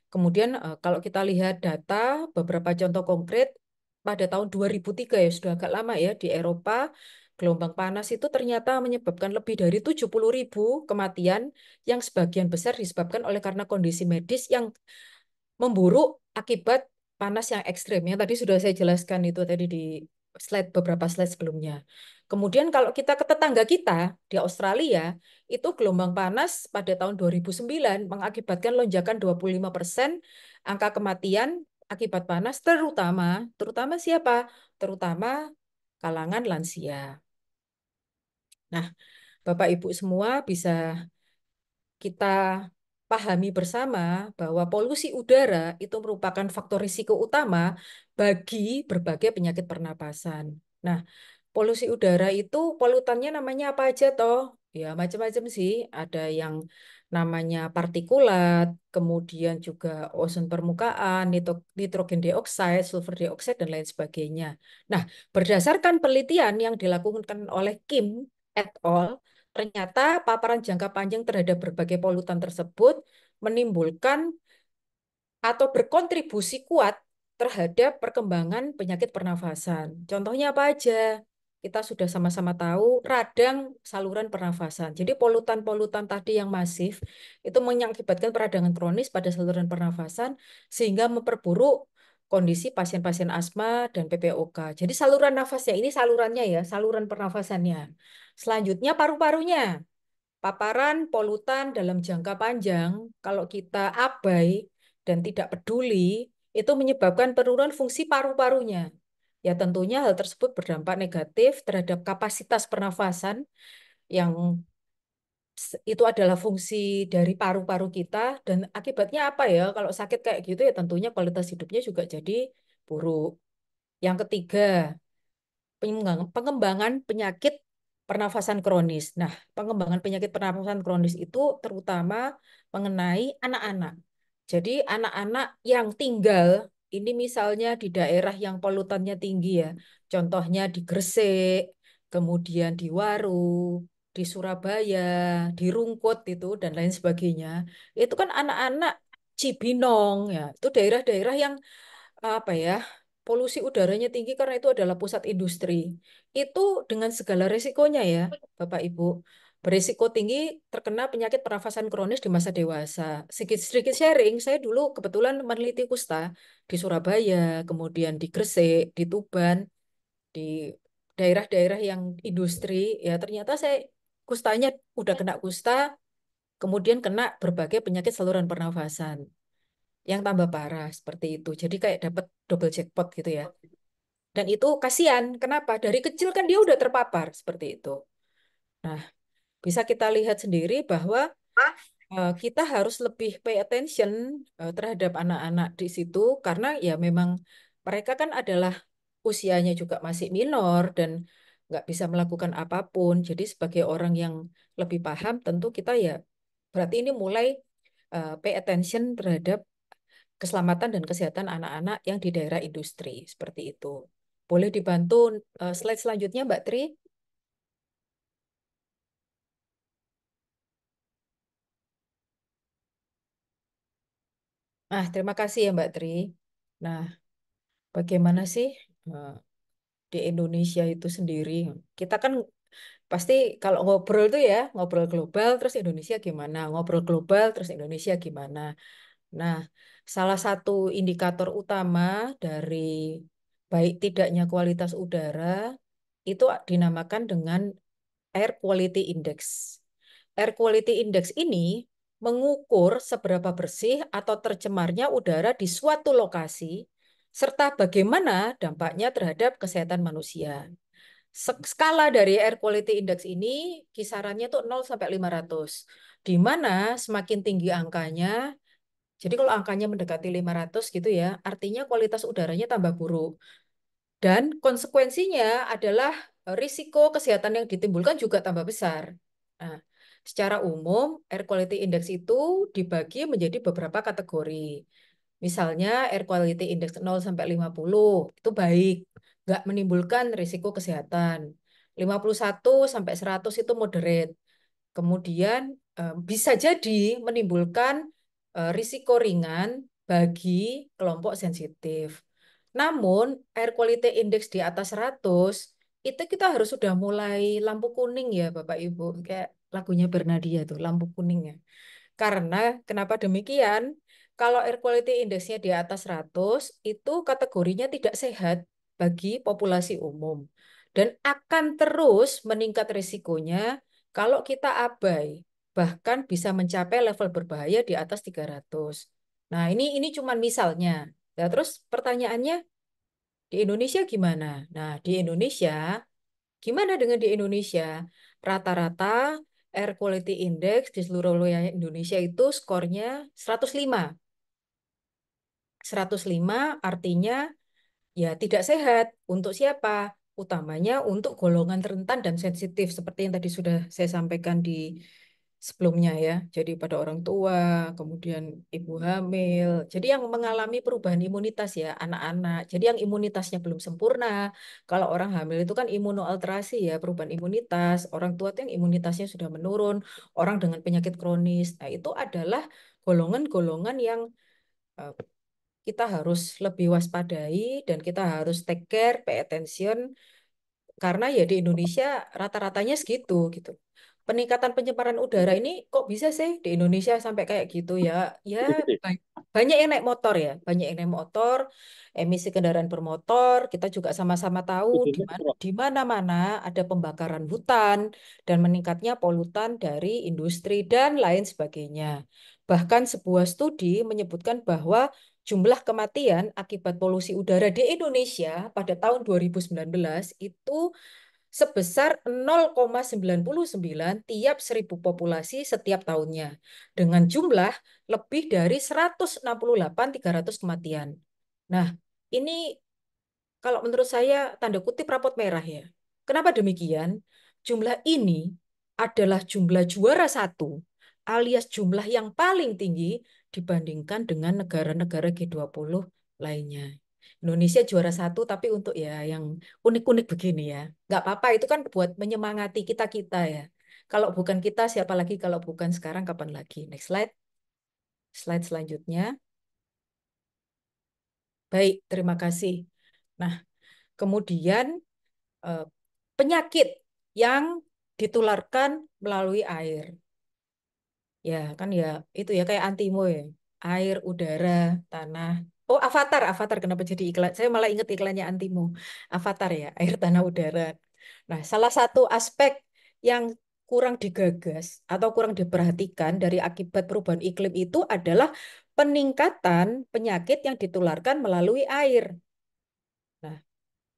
Kemudian kalau kita lihat data beberapa contoh konkret pada tahun 2003 ya sudah agak lama ya di Eropa, gelombang panas itu ternyata menyebabkan lebih dari 70.000 kematian yang sebagian besar disebabkan oleh karena kondisi medis yang memburuk akibat panas yang ekstrim. Yang tadi sudah saya jelaskan itu tadi di beberapa slide sebelumnya. Kemudian kalau kita ke tetangga kita di Australia, itu gelombang panas pada tahun 2009 mengakibatkan lonjakan 25% angka kematian akibat panas, terutama siapa? Terutama kalangan lansia. Nah, Bapak Ibu semua bisa kita pahami bersama bahwa polusi udara itu merupakan faktor risiko utama bagi berbagai penyakit pernapasan. Nah, polusi udara itu polutannya namanya apa aja toh? Ya, macam-macam sih. Ada yang namanya partikulat, kemudian juga ozon permukaan, nitrogen dioksida, sulfur dioksida, dan lain sebagainya. Nah, berdasarkan penelitian yang dilakukan oleh Kim et al., ternyata paparan jangka panjang terhadap berbagai polutan tersebut menimbulkan atau berkontribusi kuat terhadap perkembangan penyakit pernafasan. Contohnya apa aja? Kita sudah sama-sama tahu radang saluran pernafasan. Jadi polutan-polutan tadi yang masif itu mengakibatkan peradangan kronis pada saluran pernafasan sehingga memperburuk kondisi pasien-pasien asma dan PPOK. Jadi saluran nafasnya ini salurannya ya, saluran pernafasannya. Selanjutnya paru-parunya. Paparan polutan dalam jangka panjang, kalau kita abai dan tidak peduli, itu menyebabkan penurunan fungsi paru-parunya. Ya tentunya hal tersebut berdampak negatif terhadap kapasitas pernafasan yang itu adalah fungsi dari paru-paru kita dan akibatnya apa ya? Kalau sakit kayak gitu ya tentunya kualitas hidupnya juga jadi buruk. Yang ketiga, pengembangan penyakit pernafasan kronis. Nah, pengembangan penyakit pernafasan kronis itu terutama mengenai anak-anak. Jadi anak-anak yang tinggal ini misalnya di daerah yang polutannya tinggi ya. Contohnya di Gresik, kemudian di Waru, di Surabaya, di Rungkut itu dan lain sebagainya. Itu kan anak-anak Cibinong ya. Itu daerah-daerah yang apa ya, polusi udaranya tinggi karena itu adalah pusat industri. Itu dengan segala resikonya ya, Bapak Ibu. Berisiko tinggi terkena penyakit pernafasan kronis di masa dewasa. Sedikit-sedikit sharing, saya dulu kebetulan meneliti kusta di Surabaya, kemudian di Gresik, di Tuban, di daerah-daerah yang industri, ya ternyata saya kustanya udah kena kusta, kemudian kena berbagai penyakit saluran pernafasan yang tambah parah seperti itu. Jadi kayak dapat double jackpot gitu ya. Dan itu kasihan. Kenapa? Dari kecil kan dia udah terpapar seperti itu. Nah, bisa kita lihat sendiri bahwa kita harus lebih pay attention terhadap anak-anak di situ karena ya memang mereka kan adalah usianya juga masih minor dan nggak bisa melakukan apapun. Jadi sebagai orang yang lebih paham, tentu kita ya berarti ini mulai pay attention terhadap keselamatan dan kesehatan anak-anak yang di daerah industri seperti itu. Boleh dibantu slide selanjutnya, Mbak Tri? Nah, terima kasih ya Mbak Tri. Nah, bagaimana sih eh, di Indonesia itu sendiri? Kita kan pasti kalau ngobrol tuh ya, ngobrol global terus Indonesia gimana? Ngobrol global terus Indonesia gimana? Nah, salah satu indikator utama dari baik tidaknya kualitas udara itu dinamakan dengan Air Quality Index. Air Quality Index ini mengukur seberapa bersih atau tercemarnya udara di suatu lokasi serta bagaimana dampaknya terhadap kesehatan manusia. Skala dari Air Quality Index ini kisarannya tuh 0 sampai 500. Di mana semakin tinggi angkanya, jadi kalau angkanya mendekati 500 gitu ya, artinya kualitas udaranya tambah buruk. Dan konsekuensinya adalah risiko kesehatan yang ditimbulkan juga tambah besar. Nah, secara umum, Air Quality Index itu dibagi menjadi beberapa kategori. Misalnya Air Quality Index 0 sampai 50 itu baik, nggak menimbulkan risiko kesehatan. 51 sampai 100 itu moderate. Kemudian bisa jadi menimbulkan risiko ringan bagi kelompok sensitif. Namun, air quality index di atas 100 itu kita harus sudah mulai lampu kuning ya Bapak Ibu. Kayak lagunya Bernadia tuh, lampu kuning ya. Karena kenapa demikian? Kalau air quality indexnya di atas 100, itu kategorinya tidak sehat bagi populasi umum. Dan akan terus meningkat risikonya kalau kita abai. Bahkan bisa mencapai level berbahaya di atas 300. Nah, ini cuma misalnya. Nah, terus pertanyaannya, di Indonesia gimana? Nah, di Indonesia, gimana dengan di Indonesia? Rata-rata Air Quality Index di seluruh wilayah Indonesia itu skornya 105. 105 artinya ya tidak sehat. Untuk siapa? Utamanya untuk golongan rentan dan sensitif seperti yang tadi sudah saya sampaikan di sebelumnya ya. Jadi pada orang tua, kemudian ibu hamil. Jadi yang mengalami perubahan imunitas ya, anak-anak. Jadi yang imunitasnya belum sempurna. Kalau orang hamil itu kan imunoalterasi ya, perubahan imunitas. Orang tua itu yang imunitasnya sudah menurun, orang dengan penyakit kronis. Nah, itu adalah golongan-golongan yang eh, kita harus lebih waspadai dan kita harus take care, pay attention karena ya di Indonesia rata-ratanya segitu gitu. Peningkatan pencemaran udara ini kok bisa sih di Indonesia sampai kayak gitu ya? Ya ba- banyak yang naik motor ya, banyak yang naik motor, emisi kendaraan bermotor. Kita juga sama-sama tahu di mana-mana ada pembakaran hutan dan meningkatnya polutan dari industri dan lain sebagainya. Bahkan sebuah studi menyebutkan bahwa jumlah kematian akibat polusi udara di Indonesia pada tahun 2019 itu sebesar 0,99 tiap 1.000 populasi setiap tahunnya, dengan jumlah lebih dari 168.300 kematian. Nah, ini kalau menurut saya tanda kutip rapot merah ya. Kenapa demikian? Jumlah ini adalah jumlah juara satu alias jumlah yang paling tinggi dibandingkan dengan negara-negara G20 lainnya. Indonesia juara satu tapi untuk ya yang unik-unik begini ya. Nggak apa-apa itu kan buat menyemangati kita-kita ya. Kalau bukan kita siapa lagi kalau bukan sekarang kapan lagi? Next slide. Slide selanjutnya. Baik, terima kasih. Nah, kemudian eh, penyakit yang ditularkan melalui air. Ya, kan ya itu ya kayak antimo ya. Air, udara, tanah. Oh, Avatar, Avatar kenapa jadi iklan? Saya malah ingat iklannya Antimo. Avatar ya, air, tanah, udara. Nah, salah satu aspek yang kurang digagas atau kurang diperhatikan dari akibat perubahan iklim itu adalah peningkatan penyakit yang ditularkan melalui air. Nah,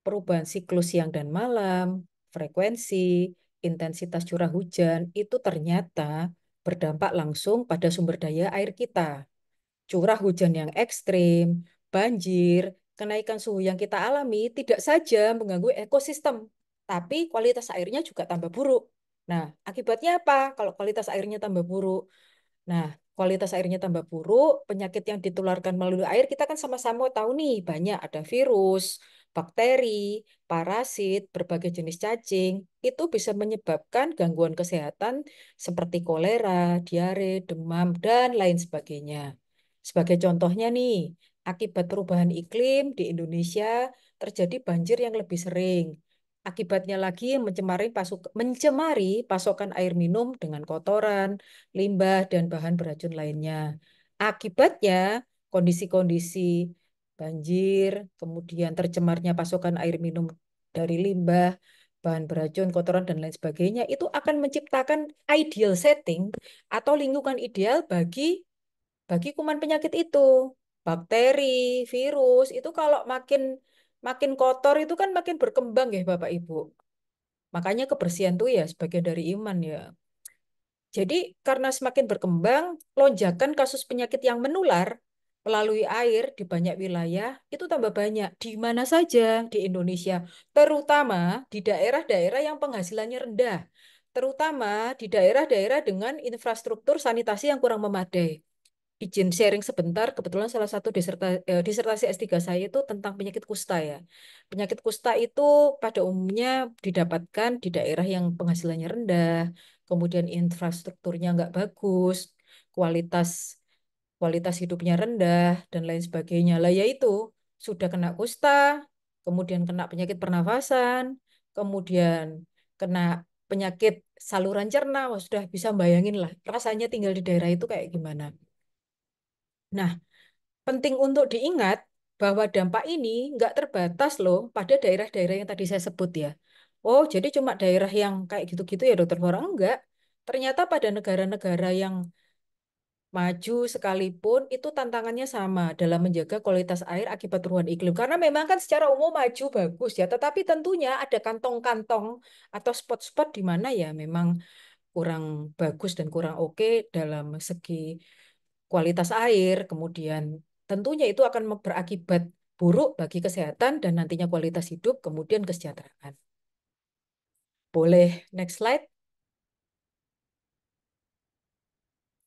perubahan siklus siang dan malam, frekuensi, intensitas curah hujan itu ternyata berdampak langsung pada sumber daya air kita. Curah hujan yang ekstrim, banjir, kenaikan suhu yang kita alami tidak saja mengganggu ekosistem, tapi kualitas airnya juga tambah buruk. Nah, akibatnya apa kalau kualitas airnya tambah buruk? Nah, kualitas airnya tambah buruk, penyakit yang ditularkan melalui air kita kan sama-sama tahu nih, banyak ada virus, bakteri, parasit, berbagai jenis cacing, itu bisa menyebabkan gangguan kesehatan seperti kolera, diare, demam, dan lain sebagainya. Sebagai contohnya nih, akibat perubahan iklim di Indonesia terjadi banjir yang lebih sering. Akibatnya lagi mencemari pasokan air minum dengan kotoran, limbah, dan bahan beracun lainnya. Akibatnya, kondisi-kondisi banjir, kemudian tercemarnya pasokan air minum dari limbah, bahan beracun, kotoran, dan lain sebagainya, itu akan menciptakan ideal setting atau lingkungan ideal bagi kuman penyakit itu. Bakteri, virus, itu kalau makin makin kotor itu kan makin berkembang ya Bapak Ibu. Makanya kebersihan tuh ya sebagian dari iman ya. Jadi karena semakin berkembang, lonjakan kasus penyakit yang menular melalui air di banyak wilayah itu tambah banyak. Di mana saja di Indonesia, terutama di daerah-daerah yang penghasilannya rendah, terutama di daerah-daerah dengan infrastruktur sanitasi yang kurang memadai. Izin sharing sebentar, kebetulan salah satu disertasi S3 saya itu tentang penyakit kusta ya. Penyakit kusta itu pada umumnya didapatkan di daerah yang penghasilannya rendah, kemudian infrastrukturnya nggak bagus, kualitas kualitas hidupnya rendah, dan lain sebagainya. Lah yaitu sudah kena kusta, kemudian kena penyakit pernafasan, kemudian kena penyakit saluran cerna. Wah, sudah bisa bayangin lah rasanya tinggal di daerah itu kayak gimana. Nah, penting untuk diingat bahwa dampak ini nggak terbatas loh pada daerah-daerah yang tadi saya sebut ya. Oh, jadi cuma daerah yang kayak gitu-gitu ya Dokter Flora? Enggak. Ternyata pada negara-negara yang maju sekalipun itu tantangannya sama dalam menjaga kualitas air akibat perubahan iklim. Karena memang kan secara umum maju bagus ya, tetapi tentunya ada kantong-kantong atau spot-spot di mana ya memang kurang bagus dan kurang oke dalam segi kualitas air, kemudian tentunya itu akan berakibat buruk bagi kesehatan dan nantinya kualitas hidup, kemudian kesejahteraan. Boleh next slide.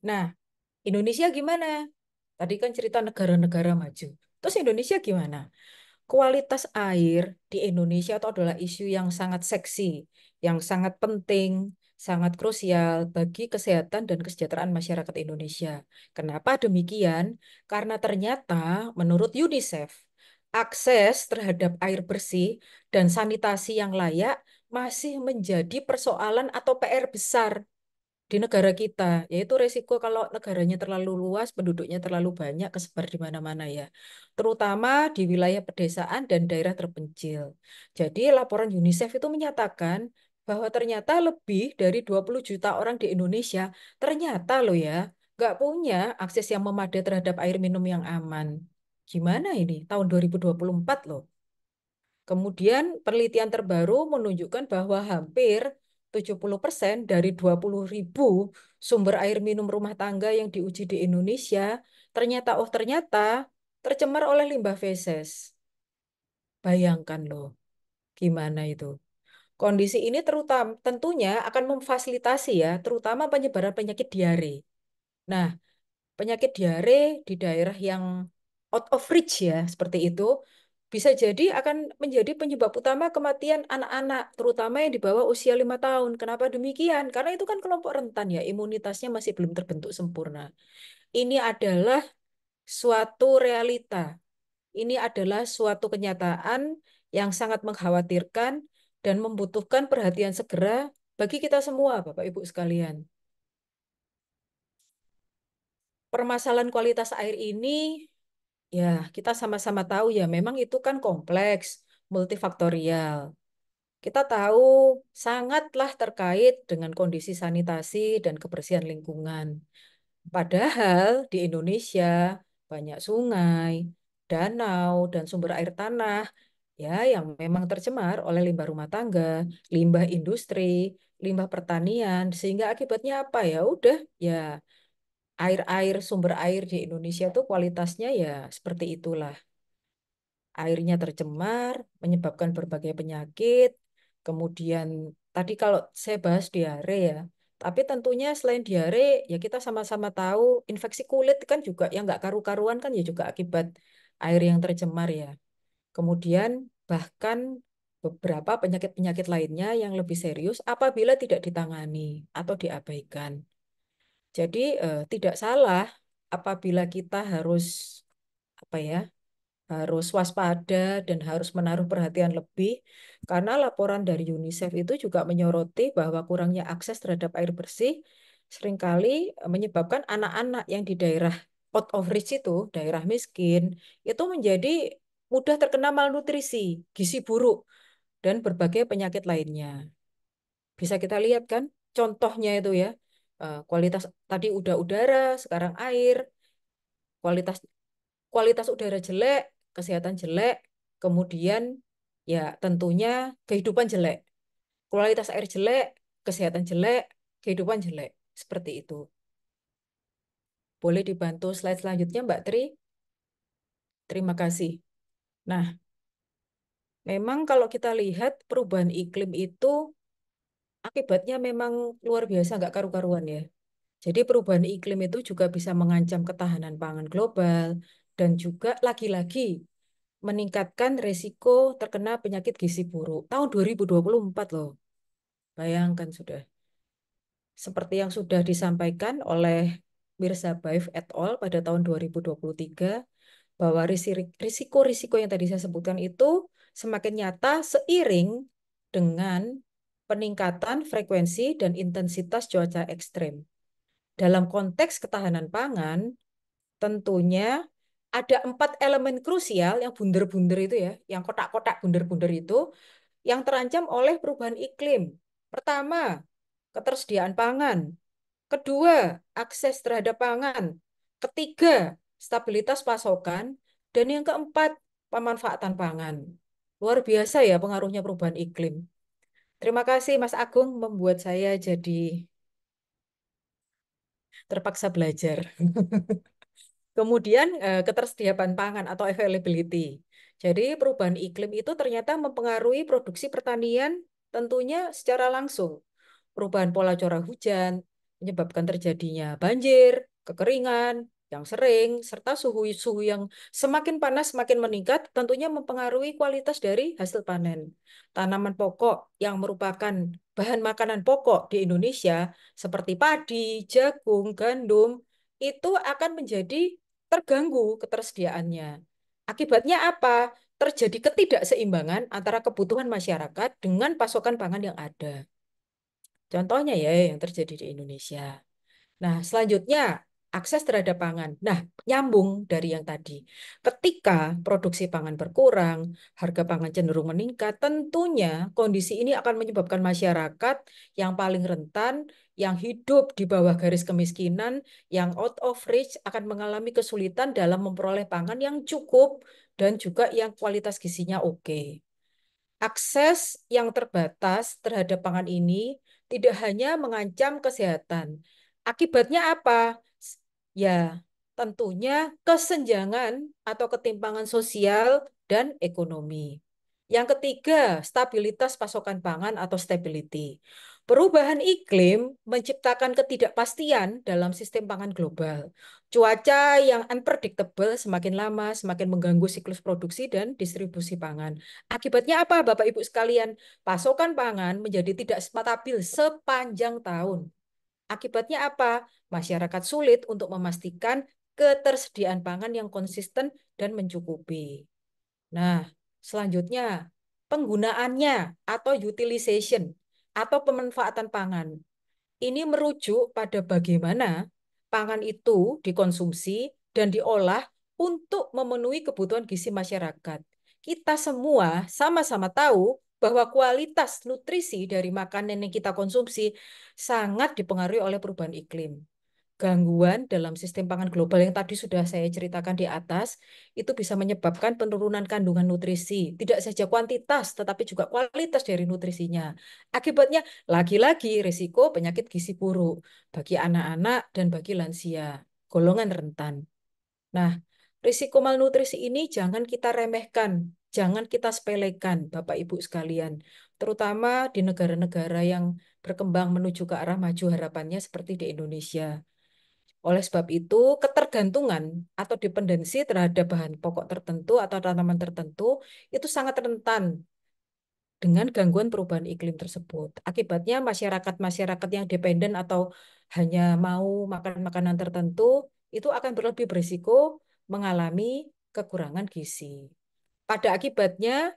Nah, Indonesia gimana? Tadi kan cerita negara-negara maju. Terus Indonesia gimana? Kualitas air di Indonesia itu adalah isu yang sangat seksi, yang sangat penting, sangat krusial bagi kesehatan dan kesejahteraan masyarakat Indonesia. Kenapa demikian? Karena ternyata menurut UNICEF, akses terhadap air bersih dan sanitasi yang layak masih menjadi persoalan atau PR besar di negara kita, yaitu resiko kalau negaranya terlalu luas, penduduknya terlalu banyak, kesebar di mana-mana ya, terutama di wilayah pedesaan dan daerah terpencil. Jadi laporan UNICEF itu menyatakan bahwa ternyata lebih dari 20 juta orang di Indonesia ternyata loh ya, nggak punya akses yang memadai terhadap air minum yang aman. Gimana ini? Tahun 2024 loh. Kemudian penelitian terbaru menunjukkan bahwa hampir 70% dari 20.000 sumber air minum rumah tangga yang diuji di Indonesia ternyata tercemar oleh limbah feses. Bayangkan loh, gimana itu. Kondisi ini terutama tentunya akan memfasilitasi ya, terutama penyebaran penyakit diare. Nah, penyakit diare di daerah yang out of reach ya, seperti itu, bisa jadi akan menjadi penyebab utama kematian anak-anak, terutama yang di bawah usia 5 tahun. Kenapa demikian? Karena itu kan kelompok rentan ya, imunitasnya masih belum terbentuk sempurna. Ini adalah suatu realita. Ini adalah suatu kenyataan yang sangat mengkhawatirkan dan membutuhkan perhatian segera bagi kita semua, Bapak Ibu sekalian. Permasalahan kualitas air ini, ya kita sama-sama tahu ya, memang itu kan kompleks, multifaktorial. kita tahu sangatlah terkait dengan kondisi sanitasi dan kebersihan lingkungan. Padahal di Indonesia banyak sungai, danau, dan sumber air tanah ya yang memang tercemar oleh limbah rumah tangga, limbah industri, limbah pertanian, sehingga akibatnya apa ya udah ya air-air sumber air di Indonesia tuh kualitasnya ya seperti itulah. Airnya tercemar, menyebabkan berbagai penyakit. Kemudian tadi kalau saya bahas diare ya, tapi tentunya selain diare ya kita sama-sama tahu infeksi kulit kan juga yang nggak karu-karuan kan ya juga akibat air yang tercemar ya. Kemudian bahkan beberapa penyakit-penyakit lainnya yang lebih serius apabila tidak ditangani atau diabaikan. Jadi tidak salah apabila kita harus apa ya harus waspada dan harus menaruh perhatian lebih karena laporan dari UNICEF itu juga menyoroti bahwa kurangnya akses terhadap air bersih seringkali menyebabkan anak-anak yang di daerah out of reach itu, daerah miskin, itu menjadi mudah terkena malnutrisi, gizi buruk, dan berbagai penyakit lainnya. Bisa kita lihat kan contohnya itu ya, kualitas tadi udah udara, sekarang air, kualitas kualitas udara jelek, kesehatan jelek, kemudian ya tentunya kehidupan jelek. Kualitas air jelek, kesehatan jelek, kehidupan jelek. Seperti itu. Boleh dibantu slide selanjutnya, Mbak Tri? Terima kasih. Nah, memang kalau kita lihat perubahan iklim itu akibatnya memang luar biasa, nggak karu-karuan ya. Jadi perubahan iklim itu juga bisa mengancam ketahanan pangan global dan juga lagi-lagi meningkatkan risiko terkena penyakit gizi buruk. Tahun 2024 loh. Bayangkan sudah. Seperti yang sudah disampaikan oleh Mirza Baif et al. Pada tahun 2023, bahwa risiko-risiko yang tadi saya sebutkan itu semakin nyata seiring dengan peningkatan frekuensi dan intensitas cuaca ekstrem. Dalam konteks ketahanan pangan, tentunya ada 4 elemen krusial yang bunder-bunder itu ya, yang kotak-kotak bunder-bunder itu, yang terancam oleh perubahan iklim. Pertama, ketersediaan pangan. Kedua, akses terhadap pangan. Ketiga, stabilitas pasokan. Dan yang keempat, pemanfaatan pangan. Luar biasa ya pengaruhnya perubahan iklim. Terima kasih Mas Agung membuat saya jadi terpaksa belajar. Kemudian ketersediaan pangan atau availability. Jadi perubahan iklim itu ternyata mempengaruhi produksi pertanian tentunya secara langsung. Perubahan pola curah hujan menyebabkan terjadinya banjir, kekeringan yang sering, serta suhu-suhu yang semakin panas semakin meningkat tentunya mempengaruhi kualitas dari hasil panen. Tanaman pokok yang merupakan bahan makanan pokok di Indonesia seperti padi, jagung, gandum itu akan menjadi terganggu ketersediaannya. Akibatnya apa? Terjadi ketidakseimbangan antara kebutuhan masyarakat dengan pasokan pangan yang ada. Contohnya ya yang terjadi di Indonesia. Nah, selanjutnya akses terhadap pangan. Nah, nyambung dari yang tadi. Ketika produksi pangan berkurang, harga pangan cenderung meningkat, tentunya kondisi ini akan menyebabkan masyarakat yang paling rentan, yang hidup di bawah garis kemiskinan, yang out of reach akan mengalami kesulitan dalam memperoleh pangan yang cukup dan juga yang kualitas gizinya oke. Akses yang terbatas terhadap pangan ini tidak hanya mengancam kesehatan. Akibatnya apa? Ya, tentunya kesenjangan atau ketimpangan sosial dan ekonomi. Yang ketiga, stabilitas pasokan pangan atau stability. Perubahan iklim menciptakan ketidakpastian dalam sistem pangan global. Cuaca yang unpredictable semakin lama semakin mengganggu siklus produksi dan distribusi pangan. Akibatnya apa, Bapak Ibu sekalian? Pasokan pangan menjadi tidak stabil sepanjang tahun. Akibatnya apa? Masyarakat sulit untuk memastikan ketersediaan pangan yang konsisten dan mencukupi. Nah, selanjutnya penggunaannya atau utilization atau pemanfaatan pangan. Ini merujuk pada bagaimana pangan itu dikonsumsi dan diolah untuk memenuhi kebutuhan gizi masyarakat. Kita semua sama-sama tahu bahwa kualitas nutrisi dari makanan yang kita konsumsi sangat dipengaruhi oleh perubahan iklim. Gangguan dalam sistem pangan global yang tadi sudah saya ceritakan di atas, itu bisa menyebabkan penurunan kandungan nutrisi. Tidak saja kuantitas, tetapi juga kualitas dari nutrisinya. Akibatnya, lagi-lagi risiko penyakit gizi buruk bagi anak-anak dan bagi lansia, golongan rentan. Nah, risiko malnutrisi ini jangan kita remehkan, jangan kita sepelekan, Bapak Ibu sekalian. Terutama di negara-negara yang berkembang menuju ke arah maju harapannya seperti di Indonesia. Oleh sebab itu, ketergantungan atau dependensi terhadap bahan pokok tertentu atau tanaman tertentu itu sangat rentan dengan gangguan perubahan iklim tersebut. Akibatnya masyarakat-masyarakat yang dependen atau hanya mau makan makanan tertentu itu akan berlebih berisiko mengalami kekurangan gizi. Pada akibatnya,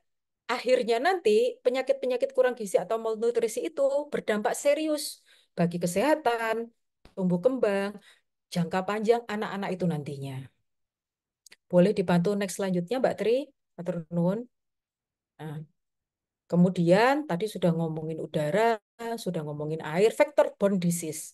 akhirnya nanti penyakit-penyakit kurang gizi atau malnutrisi itu berdampak serius bagi kesehatan, tumbuh kembang, jangka panjang anak-anak itu nantinya. Boleh dibantu next selanjutnya, Mbak Tri? Matur nuwun. Nah, kemudian tadi sudah ngomongin udara, sudah ngomongin air, vector-borne disease.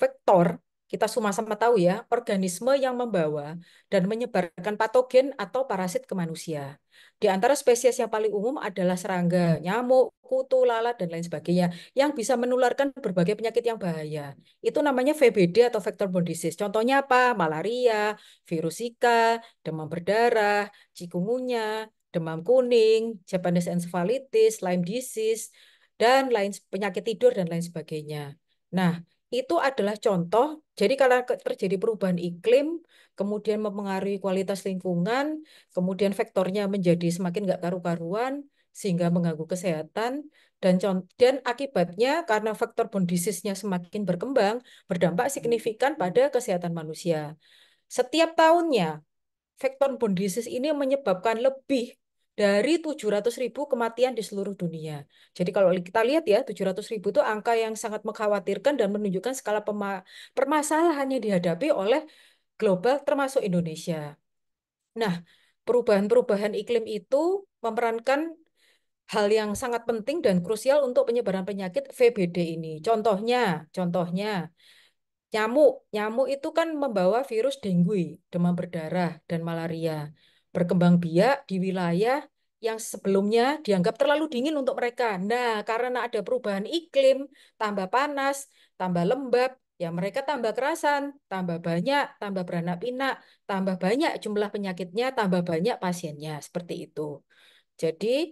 Vektor, kita sama-sama tahu ya, organisme yang membawa dan menyebarkan patogen atau parasit ke manusia. Di antara spesies yang paling umum adalah serangga, nyamuk, kutu, lalat, dan lain sebagainya, yang bisa menularkan berbagai penyakit yang bahaya. Itu namanya VBD atau vector-borne disease. Contohnya apa? Malaria, virus Zika, demam berdarah, chikungunya, demam kuning, Japanese encephalitis, Lyme disease, dan lain penyakit tidur dan lain sebagainya. Nah, itu adalah contoh. Jadi kalau terjadi perubahan iklim, kemudian mempengaruhi kualitas lingkungan, kemudian vektornya menjadi semakin nggak karu-karuan, sehingga mengganggu kesehatan, dan akibatnya karena faktor borne disease-nya semakin berkembang, berdampak signifikan pada kesehatan manusia. Setiap tahunnya, vektor borne disease ini menyebabkan lebih dari 700.000 kematian di seluruh dunia. Jadi kalau kita lihat ya, 700.000 itu angka yang sangat mengkhawatirkan dan menunjukkan skala permasalahan yang dihadapi oleh global termasuk Indonesia. Nah, perubahan-perubahan iklim itu memerankan hal yang sangat penting dan krusial untuk penyebaran penyakit VBD ini. Contohnya, nyamuk. Nyamuk itu kan membawa virus dengue, demam berdarah, dan malaria. Berkembang biak di wilayah yang sebelumnya dianggap terlalu dingin untuk mereka. Nah, karena ada perubahan iklim, tambah panas, tambah lembab, ya mereka tambah kerasan, tambah banyak, tambah beranak pinak, tambah banyak jumlah penyakitnya, tambah banyak pasiennya. Seperti itu. Jadi,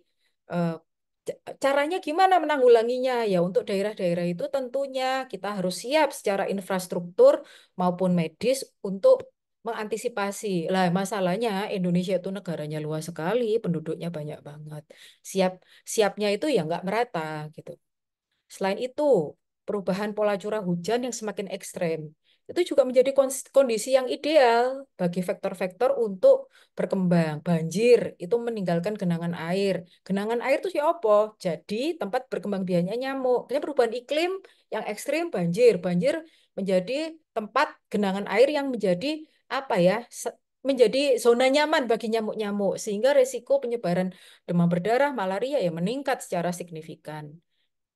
eh, caranya gimana menanggulanginya? Ya, untuk daerah-daerah itu tentunya kita harus siap secara infrastruktur maupun medis untuk mengantisipasi. Lah, masalahnya Indonesia itu negaranya luas sekali, penduduknya banyak banget. Siap siapnya itu ya nggak merata gitu. Selain itu, perubahan pola curah hujan yang semakin ekstrem itu juga menjadi kondisi yang ideal bagi vektor-vektor untuk berkembang. Banjir itu meninggalkan genangan air. Genangan air itu siapa? Jadi tempat berkembang biaknya nyamuk. Karena perubahan iklim yang ekstrim banjir. Banjir menjadi tempat genangan air yang menjadi apa ya? Menjadi zona nyaman bagi nyamuk-nyamuk sehingga resiko penyebaran demam berdarah, malaria ya meningkat secara signifikan.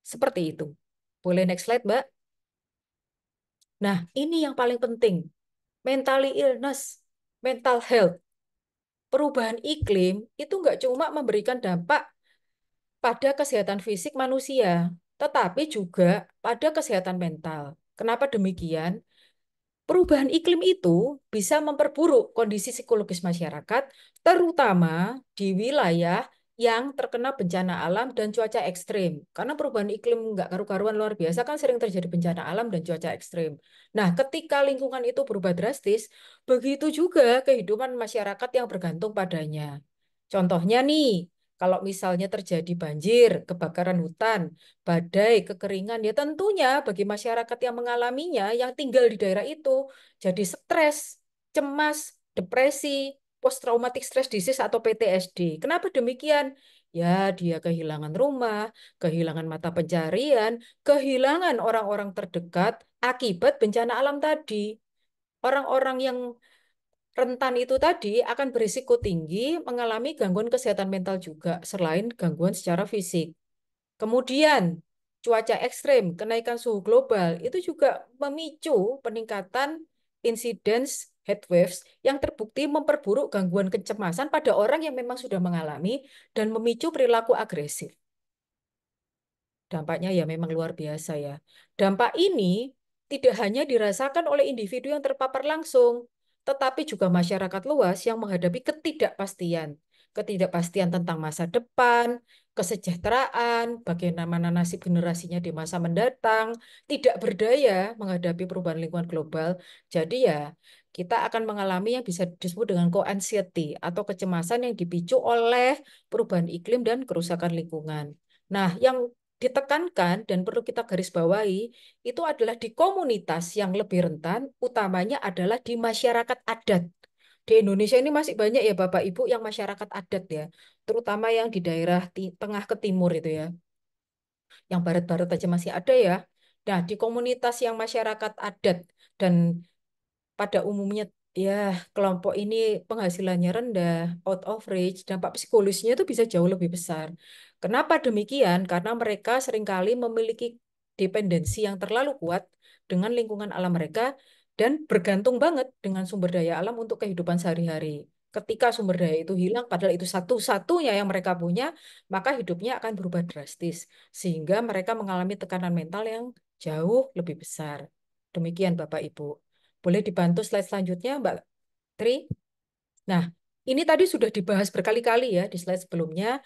Seperti itu. Boleh next slide, Mbak? Nah, ini yang paling penting. Mentally illness, mental health. Perubahan iklim itu nggak cuma memberikan dampak pada kesehatan fisik manusia, tetapi juga pada kesehatan mental. Kenapa demikian? Perubahan iklim itu bisa memperburuk kondisi psikologis masyarakat, terutama di wilayah yang terkena bencana alam dan cuaca ekstrim. Karena perubahan iklim nggak karu-karuan luar biasa kan sering terjadi bencana alam dan cuaca ekstrim. Nah, ketika lingkungan itu berubah drastis, begitu juga kehidupan masyarakat yang bergantung padanya. Contohnya nih, kalau misalnya terjadi banjir, kebakaran hutan, badai, kekeringan, ya tentunya bagi masyarakat yang mengalaminya, yang tinggal di daerah itu, jadi stres, cemas, depresi, post traumatic stress disease atau PTSD. Kenapa demikian? Ya, dia kehilangan rumah, kehilangan mata pencarian, kehilangan orang-orang terdekat akibat bencana alam tadi. Orang-orang yang rentan itu tadi akan berisiko tinggi mengalami gangguan kesehatan mental juga, selain gangguan secara fisik. Kemudian, cuaca ekstrim, kenaikan suhu global, itu juga memicu peningkatan insiden heat waves yang terbukti memperburuk gangguan kecemasan pada orang yang memang sudah mengalami dan memicu perilaku agresif. Dampaknya ya memang luar biasa ya. Dampak ini tidak hanya dirasakan oleh individu yang terpapar langsung, tetapi juga masyarakat luas yang menghadapi ketidakpastian. Ketidakpastian tentang masa depan, kesejahteraan, bagaimana nasib generasinya di masa mendatang, tidak berdaya menghadapi perubahan lingkungan global. Jadi ya, kita akan mengalami yang bisa disebut dengan co-anxiety atau kecemasan yang dipicu oleh perubahan iklim dan kerusakan lingkungan. Nah, yang ditekankan dan perlu kita garis bawahi itu adalah di komunitas yang lebih rentan, utamanya adalah di masyarakat adat. Di Indonesia ini masih banyak ya Bapak Ibu yang masyarakat adat ya, terutama yang di daerah tengah ke timur itu ya. Yang barat-barat aja masih ada ya. Nah, di komunitas yang masyarakat adat dan pada umumnya ya kelompok ini penghasilannya rendah, out of reach, dampak psikologisnya itu bisa jauh lebih besar. Kenapa demikian? Karena mereka seringkali memiliki dependensi yang terlalu kuat dengan lingkungan alam mereka dan bergantung banget dengan sumber daya alam untuk kehidupan sehari-hari. Ketika sumber daya itu hilang, padahal itu satu-satunya yang mereka punya, maka hidupnya akan berubah drastis. Sehingga mereka mengalami tekanan mental yang jauh lebih besar. Demikian Bapak Ibu. Boleh dibantu slide selanjutnya, Mbak Tri? Nah, ini tadi sudah dibahas berkali-kali ya di slide sebelumnya.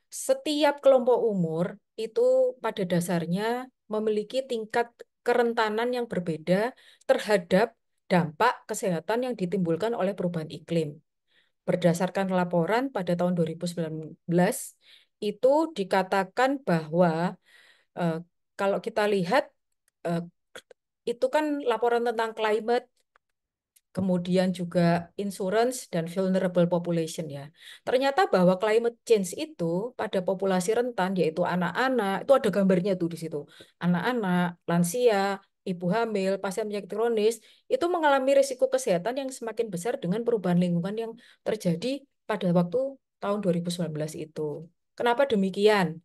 Setiap kelompok umur itu pada dasarnya memiliki tingkat kerentanan yang berbeda terhadap dampak kesehatan yang ditimbulkan oleh perubahan iklim. Berdasarkan laporan pada tahun 2019, itu dikatakan bahwa eh, kalau kita lihat eh, itu kan laporan tentang climate, kemudian juga insurance dan vulnerable population ya. Ternyata bahwa climate change itu pada populasi rentan yaitu anak-anak, itu ada gambarnya tuh di situ. Anak-anak, lansia, ibu hamil, pasien penyakit kronis itu mengalami risiko kesehatan yang semakin besar dengan perubahan lingkungan yang terjadi pada waktu tahun 2019 itu. Kenapa demikian?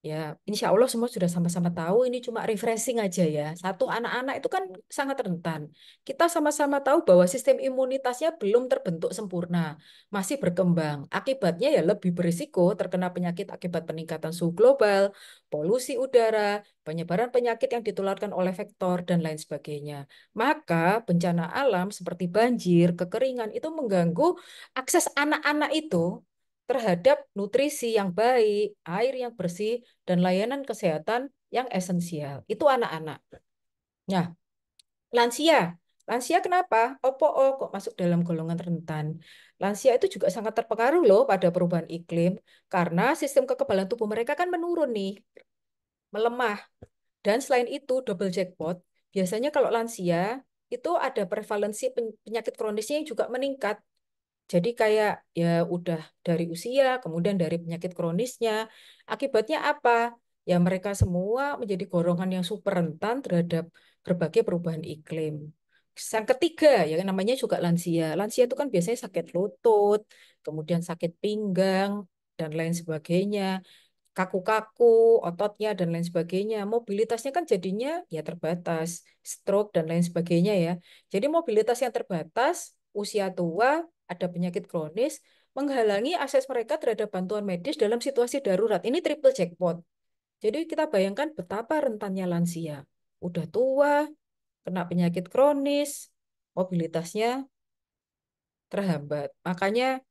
Ya, insya Allah semua sudah sama-sama tahu ini cuma refreshing aja ya. Satu, anak-anak itu kan sangat rentan. Kita sama-sama tahu bahwa sistem imunitasnya belum terbentuk sempurna, masih berkembang. Akibatnya ya lebih berisiko terkena penyakit akibat peningkatan suhu global, polusi udara, penyebaran penyakit yang ditularkan oleh vektor, dan lain sebagainya. Maka bencana alam seperti banjir, kekeringan itu mengganggu akses anak-anak itu terhadap nutrisi yang baik, air yang bersih, dan layanan kesehatan yang esensial. Itu anak-anak. Nah, lansia. Lansia kenapa? Oh, kok masuk dalam golongan rentan. Lansia itu juga sangat terpengaruh loh pada perubahan iklim karena sistem kekebalan tubuh mereka kan menurun nih, melemah. Dan selain itu double jackpot, biasanya kalau lansia itu ada prevalensi penyakit kronisnya yang juga meningkat. Jadi kayak ya udah dari usia, kemudian dari penyakit kronisnya. Akibatnya apa? Ya mereka semua menjadi golongan yang super rentan terhadap berbagai perubahan iklim. Yang ketiga, ya namanya juga lansia. Lansia itu kan biasanya sakit lutut, kemudian sakit pinggang, dan lain sebagainya. Kaku-kaku, ototnya, dan lain sebagainya. Mobilitasnya kan jadinya ya terbatas, stroke, dan lain sebagainya ya. Jadi mobilitas yang terbatas, usia tua, ada penyakit kronis, menghalangi akses mereka terhadap bantuan medis dalam situasi darurat. Ini triple jackpot. Jadi kita bayangkan betapa rentannya lansia. Udah tua, kena penyakit kronis, mobilitasnya terhambat. Makanya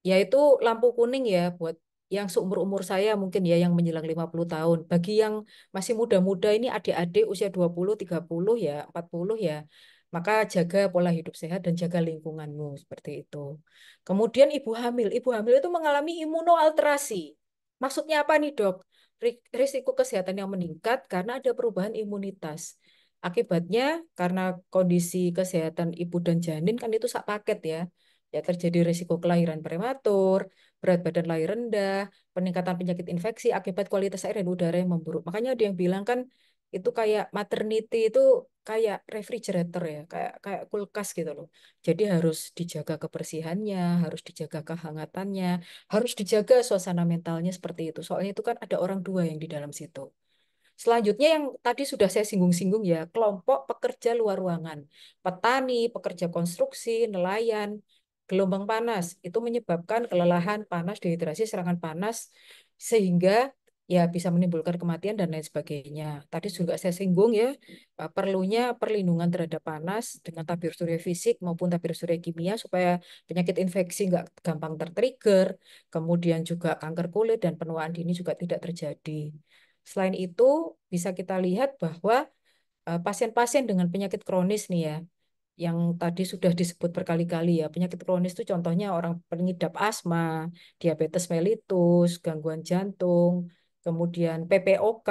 yaitu lampu kuning ya buat yang seumur-umur saya mungkin ya yang menjelang 50 tahun. Bagi yang masih muda-muda ini adik-adik usia 20, 30 ya, 40 ya. Maka jaga pola hidup sehat dan jaga lingkunganmu seperti itu. Kemudian ibu hamil. Ibu hamil itu mengalami imunoalterasi. Maksudnya apa nih, Dok? Risiko kesehatan yang meningkat karena ada perubahan imunitas. Akibatnya karena kondisi kesehatan ibu dan janin kan itu sak paket ya. Ya terjadi risiko kelahiran prematur, berat badan lahir rendah, peningkatan penyakit infeksi akibat kualitas air dan udara yang memburuk. Makanya ada yang bilang kan Itu kayak maternity itu kayak refrigerator ya, kayak kayak kulkas gitu loh. Jadi harus dijaga kebersihannya, harus dijaga kehangatannya, harus dijaga suasana mentalnya seperti itu. Soalnya itu kan ada orang dua yang di dalam situ. Selanjutnya yang tadi sudah saya singgung-singgung ya, kelompok pekerja luar ruangan, petani, pekerja konstruksi, nelayan, gelombang panas itu menyebabkan kelelahan, panas, dehidrasi, serangan panas sehingga ya bisa menimbulkan kematian dan lain sebagainya. Tadi juga saya singgung ya, perlunya perlindungan terhadap panas dengan tabir surya fisik maupun tabir surya kimia supaya penyakit infeksi nggak gampang tertrigger, kemudian juga kanker kulit dan penuaan dini juga tidak terjadi. Selain itu, bisa kita lihat bahwa pasien-pasien dengan penyakit kronis nih ya, yang tadi sudah disebut berkali-kali ya, penyakit kronis itu contohnya orang pengidap asma, diabetes mellitus, gangguan jantung, kemudian PPOK.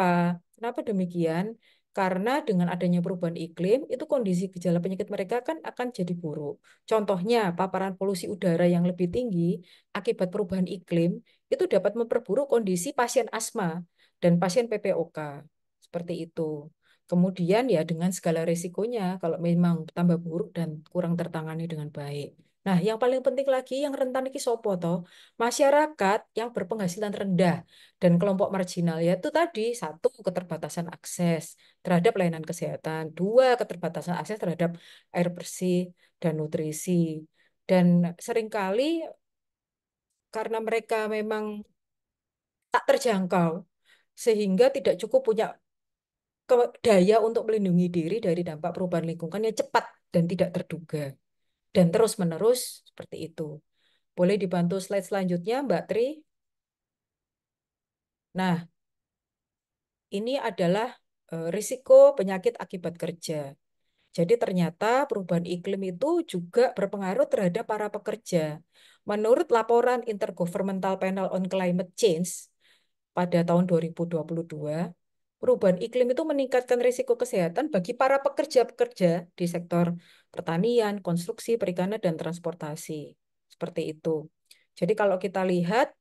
Kenapa demikian? Karena dengan adanya perubahan iklim, itu kondisi gejala penyakit mereka kan akan jadi buruk. Contohnya, paparan polusi udara yang lebih tinggi akibat perubahan iklim itu dapat memperburuk kondisi pasien asma dan pasien PPOK. Seperti itu. Kemudian ya dengan segala risikonya kalau memang tambah buruk dan kurang tertangani dengan baik. Nah, yang paling penting lagi yang rentan iki sopo toh? Masyarakat yang berpenghasilan rendah dan kelompok marginal yaitu tadi satu keterbatasan akses terhadap layanan kesehatan, dua keterbatasan akses terhadap air bersih dan nutrisi. Dan seringkali karena mereka memang tak terjangkau sehingga tidak cukup punya daya untuk melindungi diri dari dampak perubahan lingkungan yang cepat dan tidak terduga. Dan terus-menerus seperti itu. Boleh dibantu slide selanjutnya, Mbak Tri? Nah, ini adalah risiko penyakit akibat kerja. Jadi ternyata perubahan iklim itu juga berpengaruh terhadap para pekerja. Menurut laporan Intergovernmental Panel on Climate Change pada tahun 2022, perubahan iklim itu meningkatkan risiko kesehatan bagi para pekerja-pekerja di sektor pertanian, konstruksi, perikanan, dan transportasi. Seperti itu. Jadi kalau kita lihat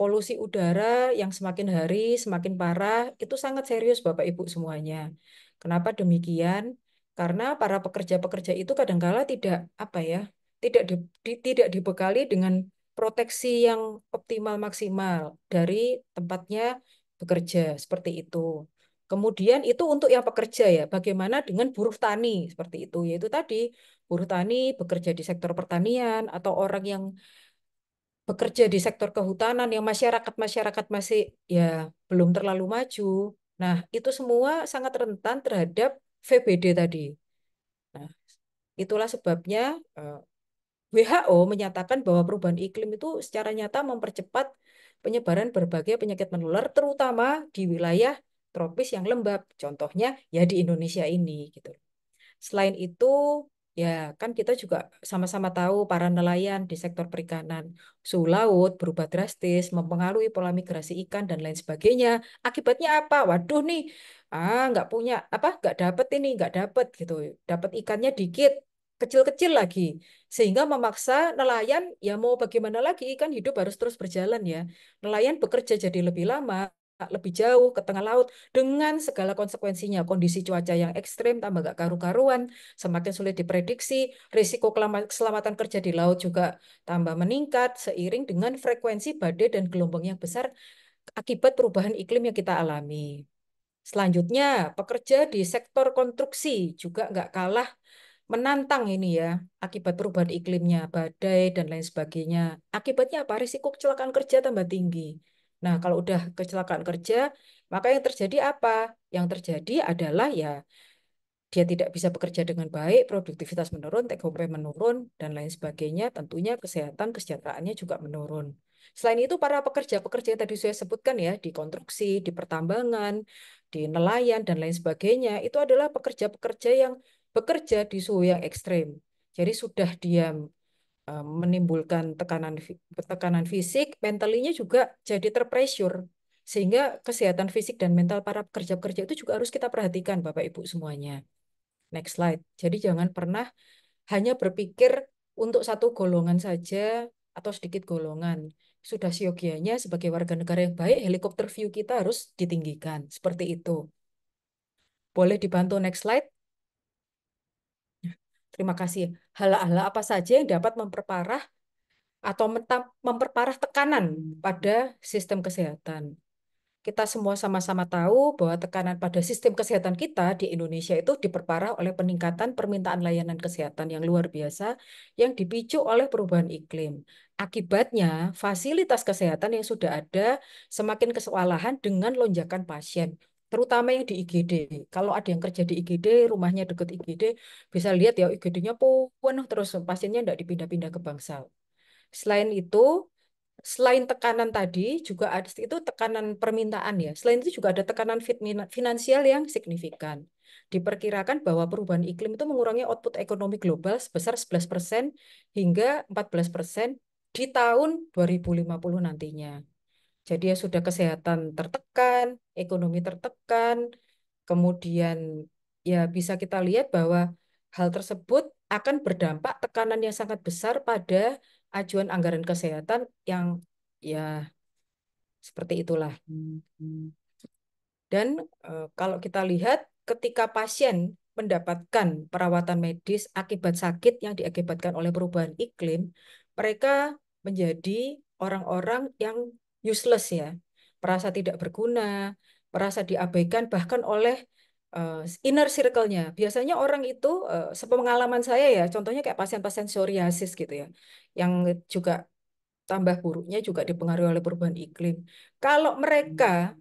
polusi udara yang semakin hari semakin parah itu sangat serius Bapak Ibu semuanya. Kenapa demikian? Karena para pekerja-pekerja itu kadangkala tidak apa ya, tidak dibekali dengan proteksi yang optimal maksimal dari tempatnya bekerja seperti itu. Kemudian itu untuk yang pekerja ya, bagaimana dengan buruh tani seperti itu, yaitu tadi buruh tani bekerja di sektor pertanian atau orang yang bekerja di sektor kehutanan yang masyarakat-masyarakat masih ya belum terlalu maju. Nah, itu semua sangat rentan terhadap VBD tadi. Nah, itulah sebabnya eh, WHO menyatakan bahwa perubahan iklim itu secara nyata mempercepat penyebaran berbagai penyakit menular, terutama di wilayah tropis yang lembab. Contohnya ya di Indonesia ini gitu. Selain itu, ya kan kita juga sama-sama tahu para nelayan di sektor perikanan, suhu laut berubah drastis, mempengaruhi pola migrasi ikan dan lain sebagainya. Akibatnya apa? Waduh nih, nggak punya apa, nggak dapet ini, nggak dapet gitu, dapat ikannya dikit, kecil-kecil lagi, sehingga memaksa nelayan ya mau bagaimana lagi, ikan hidup harus terus berjalan ya. Nelayan bekerja jadi lebih lama, lebih jauh ke tengah laut dengan segala konsekuensinya, kondisi cuaca yang ekstrim tambah gak karu-karuan, semakin sulit diprediksi, risiko keselamatan kerja di laut juga tambah meningkat seiring dengan frekuensi badai dan gelombang yang besar akibat perubahan iklim yang kita alami. Selanjutnya, pekerja di sektor konstruksi juga nggak kalah menantang ini ya, akibat perubahan iklimnya, badai dan lain sebagainya. Akibatnya apa? Risiko kecelakaan kerja tambah tinggi. Nah, kalau udah kecelakaan kerja, maka yang terjadi apa? Yang terjadi adalah ya dia tidak bisa bekerja dengan baik, produktivitas menurun, take home pay menurun, dan lain sebagainya. Tentunya kesehatan, kesejahteraannya juga menurun. Selain itu, para pekerja-pekerja yang tadi saya sebutkan ya, di konstruksi, di pertambangan, di nelayan, dan lain sebagainya, itu adalah pekerja-pekerja yang bekerja di suhu yang ekstrim. Jadi sudah dia menimbulkan tekanan fisik, mentalnya juga jadi terpressure. Sehingga kesehatan fisik dan mental para pekerja-pekerja itu juga harus kita perhatikan, Bapak Ibu semuanya. Next slide. Jadi jangan pernah hanya berpikir untuk satu golongan saja atau sedikit golongan. Sudah siogianya sebagai warga negara yang baik, helikopter view kita harus ditinggikan. Seperti itu. Boleh dibantu next slide? Terima kasih. Hal-hal apa saja yang dapat memperparah atau memperparah tekanan pada sistem kesehatan? Kita semua sama-sama tahu bahwa tekanan pada sistem kesehatan kita di Indonesia itu diperparah oleh peningkatan permintaan layanan kesehatan yang luar biasa yang dipicu oleh perubahan iklim. Akibatnya, fasilitas kesehatan yang sudah ada semakin kewalahan dengan lonjakan pasien, terutama yang di IGD. Kalau ada yang kerja di IGD, rumahnya dekat IGD, bisa lihat ya IGD-nya penuh terus, pasiennya tidak dipindah-pindah ke Bangsal. Selain itu, selain tekanan tadi, juga ada itu tekanan permintaan ya. Selain itu juga ada tekanan finansial yang signifikan. Diperkirakan bahwa perubahan iklim itu mengurangi output ekonomi global sebesar 11% hingga 14% di tahun 2050 nantinya. Jadi ya sudah kesehatan tertekan, ekonomi tertekan, kemudian ya bisa kita lihat bahwa hal tersebut akan berdampak tekanan yang sangat besar pada ajuan anggaran kesehatan yang ya seperti itulah. Dan kalau kita lihat ketika pasien mendapatkan perawatan medis akibat sakit yang diakibatkan oleh perubahan iklim, mereka menjadi orang-orang yang useless ya, merasa tidak berguna, merasa diabaikan bahkan oleh inner circle-nya. Biasanya orang itu, sepengalaman saya ya, contohnya kayak pasien-pasien psoriasis gitu ya, yang juga tambah buruknya juga dipengaruhi oleh perubahan iklim. Kalau mereka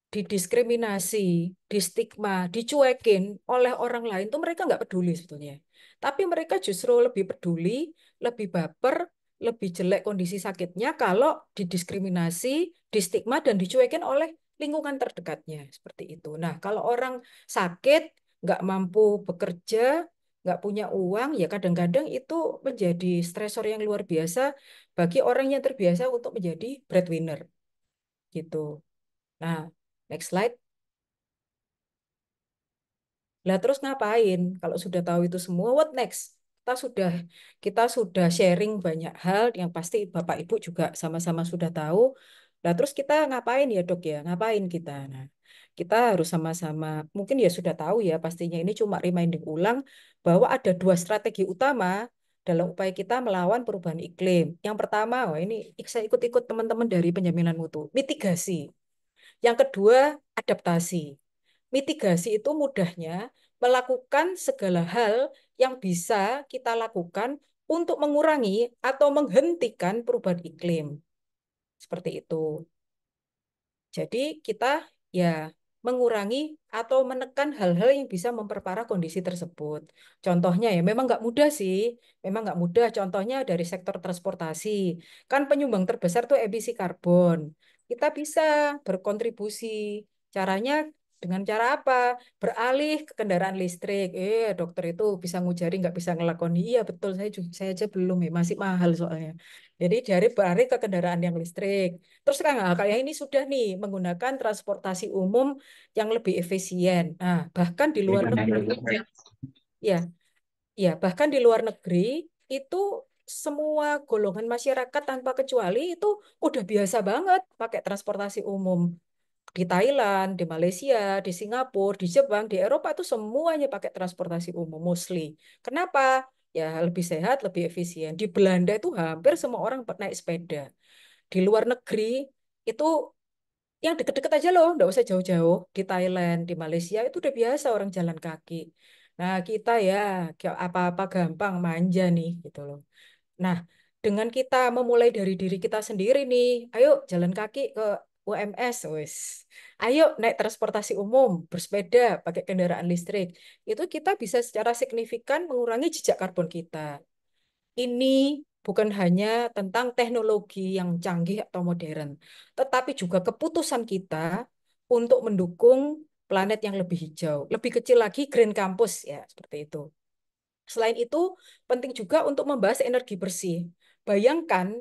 didiskriminasi, distigma, dicuekin oleh orang lain tuh mereka nggak peduli sebetulnya. Tapi mereka justru lebih peduli, lebih baper, lebih jelek kondisi sakitnya kalau didiskriminasi, distigma dan dicuekin oleh lingkungan terdekatnya seperti itu. Nah, kalau orang sakit, nggak mampu bekerja, nggak punya uang, ya kadang-kadang itu menjadi stresor yang luar biasa bagi orang yang terbiasa untuk menjadi breadwinner gitu. Nah, next slide. Lah terus ngapain? Kalau sudah tahu itu semua, what next? Kita sudah sharing banyak hal yang pasti Bapak Ibu juga sama-sama sudah tahu. Lah terus kita ngapain ya, Dok ya? Ngapain kita? Nah, kita harus sama-sama mungkin ya sudah tahu ya pastinya ini cuma reminding ulang bahwa ada dua strategi utama dalam upaya kita melawan perubahan iklim. Yang pertama, wah ini saya ikut-ikut teman-teman dari penjaminan mutu, mitigasi. Yang kedua, adaptasi. Mitigasi itu mudahnya melakukan segala hal yang bisa kita lakukan untuk mengurangi atau menghentikan perubahan iklim. Seperti itu. Jadi kita ya mengurangi atau menekan hal-hal yang bisa memperparah kondisi tersebut. Contohnya ya memang nggak mudah sih, memang nggak mudah. Contohnya dari sektor transportasi, kan penyumbang terbesar tuh emisi karbon. Kita bisa berkontribusi. Caranya dengan cara apa? Beralih ke kendaraan listrik. Dokter itu bisa ngujari nggak bisa ngelakoni. Iya betul, saya aja belum ya, masih mahal soalnya. Jadi dari beralih ke kendaraan yang listrik. Terus sekarang kayak ini sudah nih menggunakan transportasi umum yang lebih efisien. Nah, bahkan di luar negeri, ya, ya, bahkan di luar negeri itu semua golongan masyarakat tanpa kecuali itu udah biasa banget pakai transportasi umum. Di Thailand, di Malaysia, di Singapura, di Jepang, di Eropa itu semuanya pakai transportasi umum mostly. Kenapa? Ya lebih sehat, lebih efisien. Di Belanda itu hampir semua orang naik sepeda. Di luar negeri itu yang deket-deket aja loh, nggak usah jauh-jauh. Di Thailand, di Malaysia itu udah biasa orang jalan kaki. Nah, kita ya kayak apa-apa gampang manja nih gitu loh. Nah, dengan kita memulai dari diri kita sendiri nih, ayo jalan kaki ke UMS, wes. Ayo naik transportasi umum, bersepeda, pakai kendaraan listrik. Itu kita bisa secara signifikan mengurangi jejak karbon kita. Ini bukan hanya tentang teknologi yang canggih atau modern, tetapi juga keputusan kita untuk mendukung planet yang lebih hijau, lebih kecil lagi Green Campus ya, seperti itu. Selain itu, penting juga untuk membahas energi bersih. Bayangkan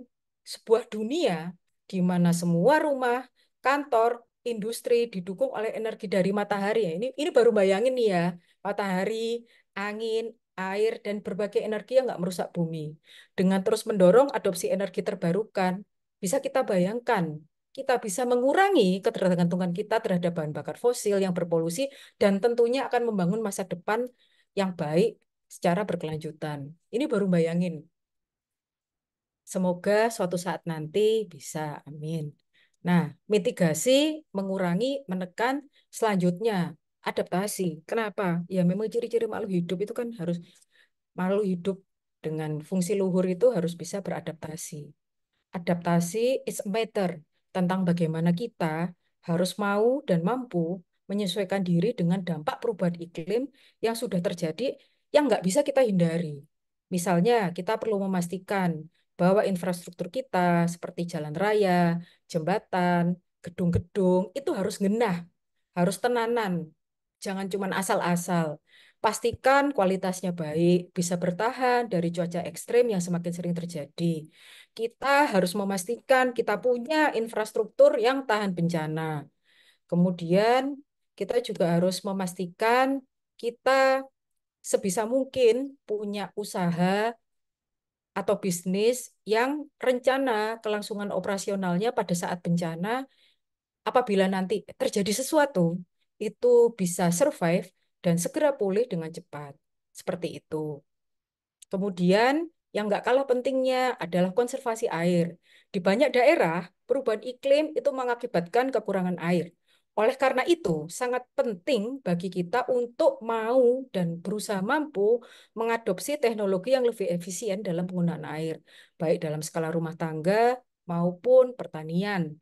sebuah dunia di mana semua rumah, kantor, industri didukung oleh energi dari matahari. Ya, ini baru bayangin nih ya, matahari, angin, air, dan berbagai energi yang nggak merusak bumi. Dengan terus mendorong adopsi energi terbarukan, bisa kita bayangkan kita bisa mengurangi ketergantungan kita terhadap bahan bakar fosil yang berpolusi dan tentunya akan membangun masa depan yang baik secara berkelanjutan. Ini baru bayangin. Semoga suatu saat nanti bisa, amin. Nah, mitigasi, mengurangi, menekan, selanjutnya adaptasi. Kenapa? Ya memang ciri-ciri makhluk hidup itu kan harus makhluk hidup dengan fungsi luhur itu harus bisa beradaptasi. Adaptasi is a matter tentang bagaimana kita harus mau dan mampu menyesuaikan diri dengan dampak perubahan iklim yang sudah terjadi yang nggak bisa kita hindari. Misalnya, kita perlu memastikan bahwa infrastruktur kita seperti jalan raya, jembatan, gedung-gedung itu harus genah, harus tenanan. Jangan cuma asal-asal. Pastikan kualitasnya baik, bisa bertahan dari cuaca ekstrim yang semakin sering terjadi. Kita harus memastikan kita punya infrastruktur yang tahan bencana. Kemudian, kita juga harus memastikan kita sebisa mungkin punya usaha atau bisnis yang rencana kelangsungan operasionalnya pada saat bencana apabila nanti terjadi sesuatu, itu bisa survive dan segera pulih dengan cepat. Seperti itu. Kemudian, yang nggak kalah pentingnya adalah konservasi air. Di banyak daerah, perubahan iklim itu mengakibatkan kekurangan air. Oleh karena itu, sangat penting bagi kita untuk mau dan berusaha mampu mengadopsi teknologi yang lebih efisien dalam penggunaan air, baik dalam skala rumah tangga maupun pertanian.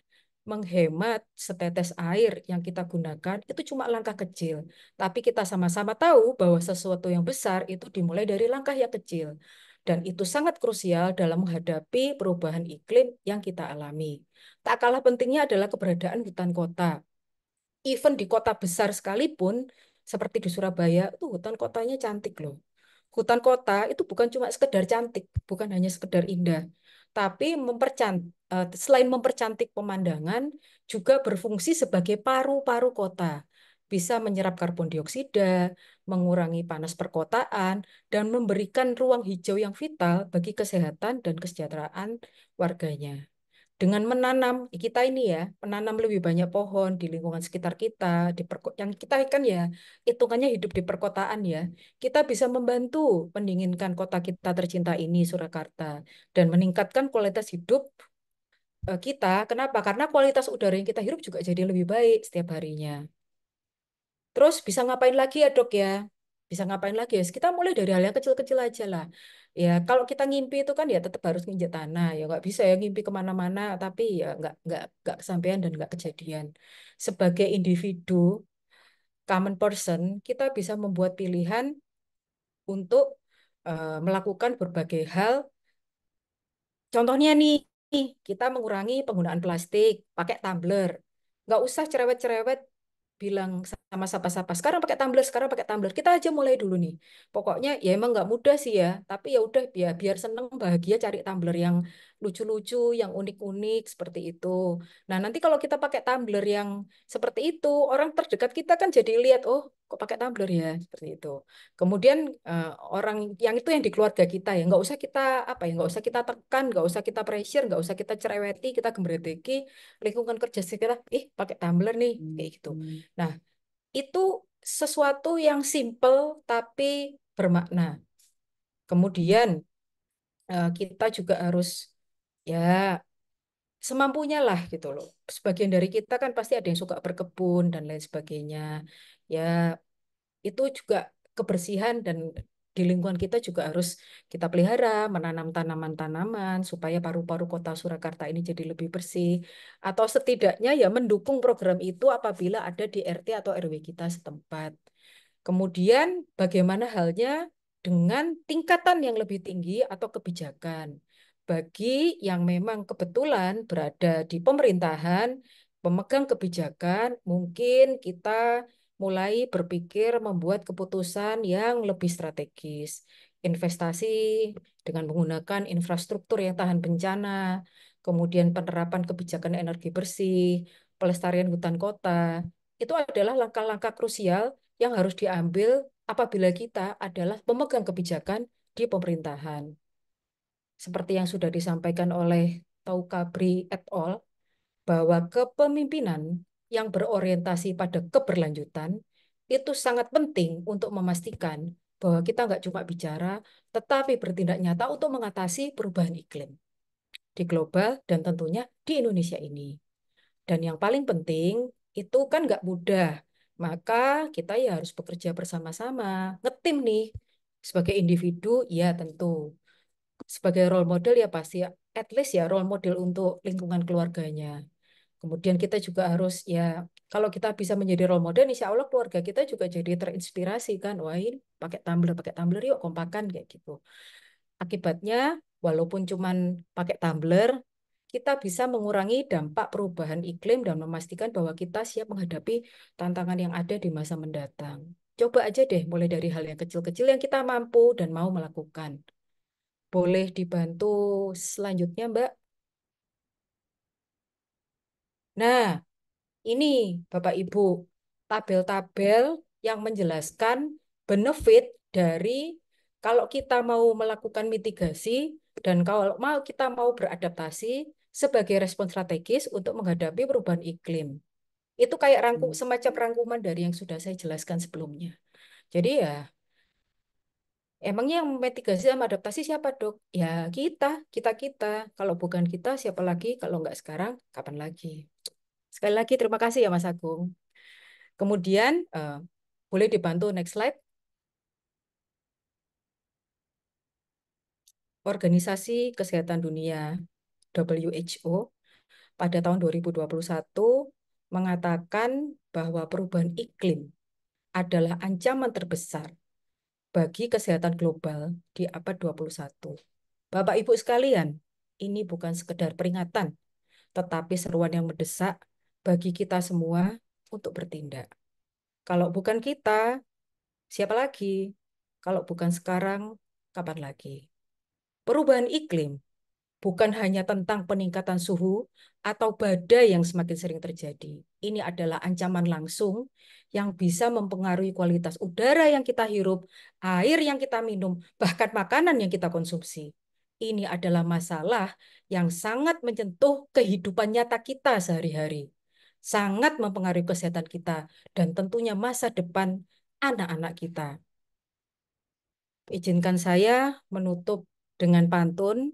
Menghemat setetes air yang kita gunakan itu cuma langkah kecil, tapi kita sama-sama tahu bahwa sesuatu yang besar itu dimulai dari langkah yang kecil. Dan itu sangat krusial dalam menghadapi perubahan iklim yang kita alami. Tak kalah pentingnya adalah keberadaan hutan kota. Even di kota besar sekalipun, seperti di Surabaya, itu hutan kotanya cantik loh. Hutan kota itu bukan cuma sekedar cantik, bukan hanya sekedar indah, tapi selain mempercantik pemandangan, juga berfungsi sebagai paru-paru kota. Bisa menyerap karbon dioksida, mengurangi panas perkotaan, dan memberikan ruang hijau yang vital bagi kesehatan dan kesejahteraan warganya. Dengan menanam, kita ini ya, menanam lebih banyak pohon di lingkungan sekitar kita, yang kita kan ya, hitungannya hidup di perkotaan ya, kita bisa membantu mendinginkan kota kita tercinta ini, Surakarta, dan meningkatkan kualitas hidup kita. Kenapa? Karena kualitas udara yang kita hirup juga jadi lebih baik setiap harinya. Terus bisa ngapain lagi ya dok ya? Bisa ngapain lagi ya? Kita mulai dari hal yang kecil-kecil aja lah. Ya kalau kita ngimpi itu kan ya tetap harus nginjek tanah. Ya nggak bisa ya ngimpi kemana-mana, tapi ya nggak kesampaian dan nggak kejadian. Sebagai individu, common person, kita bisa membuat pilihan untuk melakukan berbagai hal. Contohnya nih, kita mengurangi penggunaan plastik, pakai tumbler. Nggak usah cerewet-cerewet bilang sama siapa-siapa, sekarang pakai tumbler, sekarang pakai tumbler. Kita aja mulai dulu nih. Pokoknya ya emang nggak mudah sih ya, tapi ya udah biar seneng, bahagia cari tumbler yang lucu-lucu, yang unik-unik seperti itu. Nah, nanti kalau kita pakai tumbler yang seperti itu, orang terdekat kita kan jadi lihat, oh, kok pakai tumbler ya, seperti itu. Kemudian orang yang itu yang di keluarga kita ya nggak usah kita apa ya nggak usah kita tekan, nggak usah kita pressure, nggak usah kita cereweti, kita gembredeki lingkungan kerja kita, pakai tumbler nih kayak gitu. Nah, itu sesuatu yang simple tapi bermakna. Kemudian kita juga harus ya semampunya lah gitu loh. Sebagian dari kita kan pasti ada yang suka berkebun dan lain sebagainya. Ya, itu juga kebersihan dan di lingkungan kita juga harus kita pelihara, menanam tanaman-tanaman supaya paru-paru kota Surakarta ini jadi lebih bersih. Atau setidaknya ya mendukung program itu apabila ada di RT atau RW kita setempat. Kemudian bagaimana halnya dengan tingkatan yang lebih tinggi atau kebijakan? Bagi yang memang kebetulan berada di pemerintahan, pemegang kebijakan, mungkin kita mulai berpikir membuat keputusan yang lebih strategis. Investasi dengan menggunakan infrastruktur yang tahan bencana, kemudian penerapan kebijakan energi bersih, pelestarian hutan kota, itu adalah langkah-langkah krusial yang harus diambil apabila kita adalah pemegang kebijakan di pemerintahan. Seperti yang sudah disampaikan oleh Taukabri et al. bahwa kepemimpinan yang berorientasi pada keberlanjutan itu sangat penting untuk memastikan bahwa kita nggak cuma bicara, tetapi bertindak nyata untuk mengatasi perubahan iklim di global dan tentunya di Indonesia ini. Dan yang paling penting itu kan nggak mudah. Maka kita ya harus bekerja bersama-sama, ngetim nih. Sebagai individu, ya tentu. Sebagai role model ya pasti, at least ya role model untuk lingkungan keluarganya. Kemudian kita juga harus ya, kalau kita bisa menjadi role model, insya Allah keluarga kita juga jadi terinspirasi kan. Wah ini pakai tumbler yuk kompakan kayak gitu. Akibatnya, walaupun cuman pakai tumbler, kita bisa mengurangi dampak perubahan iklim dan memastikan bahwa kita siap menghadapi tantangan yang ada di masa mendatang. Coba aja deh, mulai dari hal yang kecil-kecil yang kita mampu dan mau melakukan. Boleh dibantu selanjutnya, Mbak? Nah, ini Bapak Ibu, tabel-tabel yang menjelaskan benefit dari kalau kita mau melakukan mitigasi dan kalau kita mau beradaptasi sebagai respons strategis untuk menghadapi perubahan iklim. Itu kayak semacam rangkuman dari yang sudah saya jelaskan sebelumnya. Jadi ya, emangnya yang mitigasi sama adaptasi siapa, Dok? Ya kita. Kalau bukan kita, siapa lagi? Kalau nggak sekarang, kapan lagi? Sekali lagi terima kasih ya Mas Agung. Kemudian, boleh dibantu next slide. Organisasi Kesehatan Dunia WHO pada tahun 2021 mengatakan bahwa perubahan iklim adalah ancaman terbesar bagi kesehatan global di abad 21. Bapak Ibu sekalian, ini bukan sekedar peringatan, tetapi seruan yang mendesak bagi kita semua untuk bertindak. Kalau bukan kita, siapa lagi? Kalau bukan sekarang, kapan lagi? Perubahan iklim bukan hanya tentang peningkatan suhu atau badai yang semakin sering terjadi. Ini adalah ancaman langsung yang bisa mempengaruhi kualitas udara yang kita hirup, air yang kita minum, bahkan makanan yang kita konsumsi. Ini adalah masalah yang sangat menyentuh kehidupan nyata kita sehari-hari. Sangat mempengaruhi kesehatan kita dan tentunya masa depan anak-anak kita. Izinkan saya menutup dengan pantun.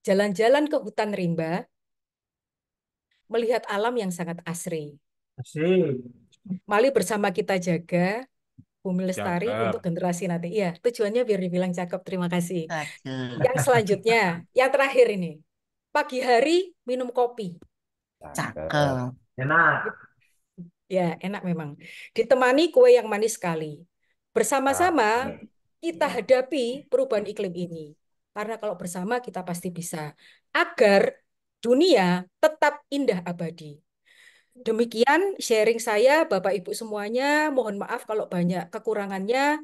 Jalan-jalan ke hutan rimba, melihat alam yang sangat asri. Asik. Mari bersama kita jaga bumi lestari untuk Cakep. generasi nanti. Iya, tujuannya biar dibilang cakep. Terima kasih. Cakep. Yang selanjutnya, yang terakhir ini. Pagi hari minum kopi. Cakep. Enak. Ya, enak memang. Ditemani kue yang manis sekali. Bersama-sama kita hadapi perubahan iklim ini. Karena kalau bersama kita pasti bisa. Agar dunia tetap indah abadi. Demikian sharing saya, Bapak Ibu semuanya. Mohon maaf kalau banyak kekurangannya.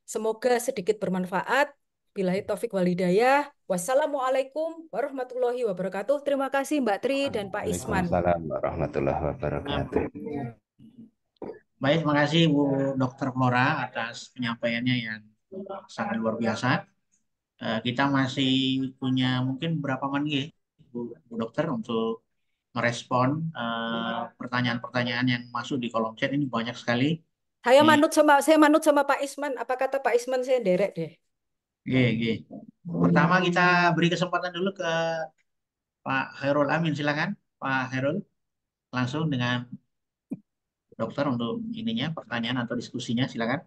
Semoga sedikit bermanfaat. Billahi taufik walhidayah. Wassalamualaikum warahmatullahi wabarakatuh. Terima kasih Mbak Tri dan Pak Isman. Waalaikumsalam warahmatullahi wabarakatuh. Baik, terima kasih Bu Dr. Flora atas penyampaiannya yang sangat luar biasa. Kita masih punya mungkin berapa menit Bu Dokter untuk merespon pertanyaan-pertanyaan yang masuk di kolom chat ini banyak sekali. Ini, Saya manut sama Pak Isman. Apa kata Pak Isman, saya derek deh. G. Pertama kita beri kesempatan dulu ke Pak Hairul Amin, silakan Pak Hairul langsung dengan dokter untuk ininya pertanyaan atau diskusinya silakan.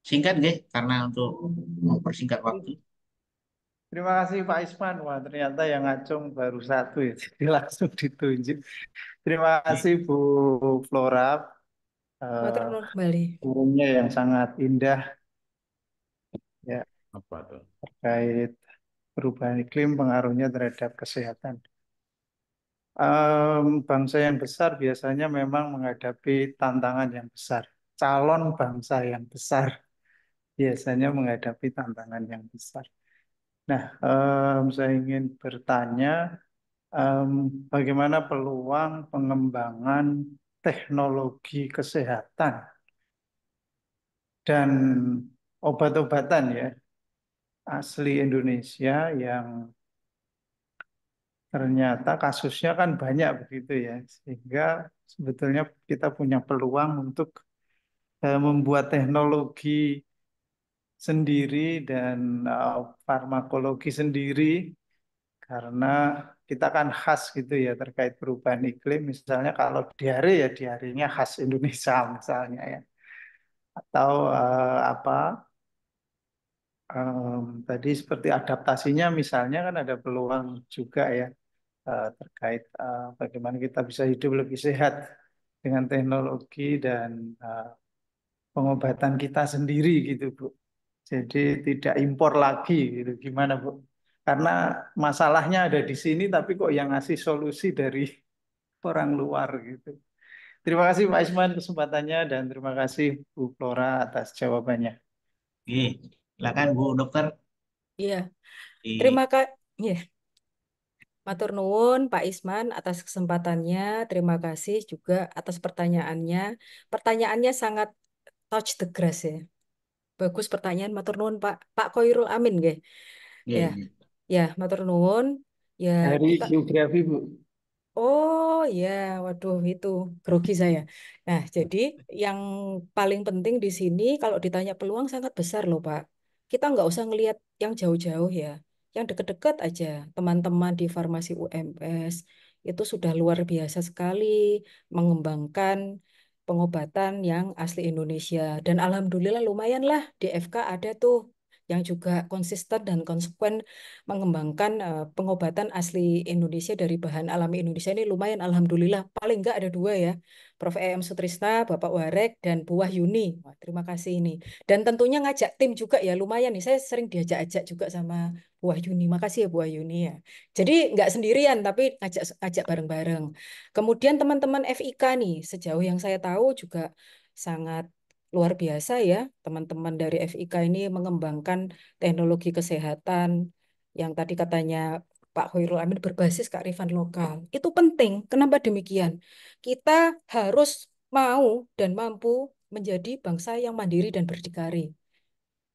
Singkat deh karena untuk mempersingkat waktu. Terima kasih Pak Isman. Wah, ternyata yang ngacung baru satu ya, jadi langsung ditunjuk. Terima kasih Bu Flora, Matur eh nuwun kembali. turunnya yang sangat indah ya Apa tuh? terkait perubahan iklim pengaruhnya terhadap kesehatan. Bangsa yang besar biasanya memang menghadapi tantangan yang besar. Calon bangsa yang besar biasanya menghadapi tantangan yang besar. Nah, saya ingin bertanya, em, bagaimana peluang pengembangan teknologi kesehatan dan obat-obatan ya asli Indonesia yang ternyata kasusnya kan banyak begitu ya, sehingga sebetulnya kita punya peluang untuk membuat teknologi sendiri dan farmakologi sendiri karena kita kan khas gitu ya terkait perubahan iklim. Misalnya kalau diare ya diarenya khas Indonesia misalnya ya. Atau apa tadi seperti adaptasinya misalnya kan ada peluang juga ya terkait bagaimana kita bisa hidup lebih sehat dengan teknologi dan pengobatan kita sendiri gitu Bu. Jadi tidak impor lagi gitu. Gimana Bu? Karena masalahnya ada di sini tapi kok yang ngasih solusi dari orang luar gitu. Terima kasih Pak Isman kesempatannya dan terima kasih Bu Flora atas jawabannya. Oke, silakan Bu Dokter. Iya, terima Di, kasih. Matur nuwun Pak Isman atas kesempatannya. Terima kasih juga atas pertanyaannya. Pertanyaannya sangat touch the grass ya. Bagus pertanyaan, matur nuwun Pak. Pak Khoirul Amin nggih. Ya, ya. ya, matur nuwun. Ya, Dari kita geografi Bu. Oh ya, waduh itu grogi saya. Nah, jadi yang paling penting di sini kalau ditanya peluang sangat besar loh Pak. Kita nggak usah ngelihat yang jauh-jauh ya. Yang deket-deket aja. Teman-teman di Farmasi UMS itu sudah luar biasa sekali mengembangkan pengobatan yang asli Indonesia. Dan alhamdulillah lumayan lah di FK ada tuh yang juga konsisten dan konsekuen mengembangkan pengobatan asli Indonesia dari bahan alami Indonesia ini lumayan alhamdulillah paling enggak ada dua ya Prof. EM Sutrisna, Bapak Warek dan Bu Wahyuni. Wah, terima kasih ini dan tentunya ngajak tim juga ya lumayan nih saya sering diajak-ajak juga sama Bu Wahyuni. Makasih ya Bu Wahyuni ya. Jadi nggak sendirian tapi ngajak ngajak bareng-bareng. Kemudian teman-teman FIK nih sejauh yang saya tahu juga sangat luar biasa ya teman-teman dari FIK ini mengembangkan teknologi kesehatan yang tadi katanya Pak Khoirul Amin berbasis kearifan lokal. Itu penting. Kenapa demikian? Kita harus mau dan mampu menjadi bangsa yang mandiri dan berdikari.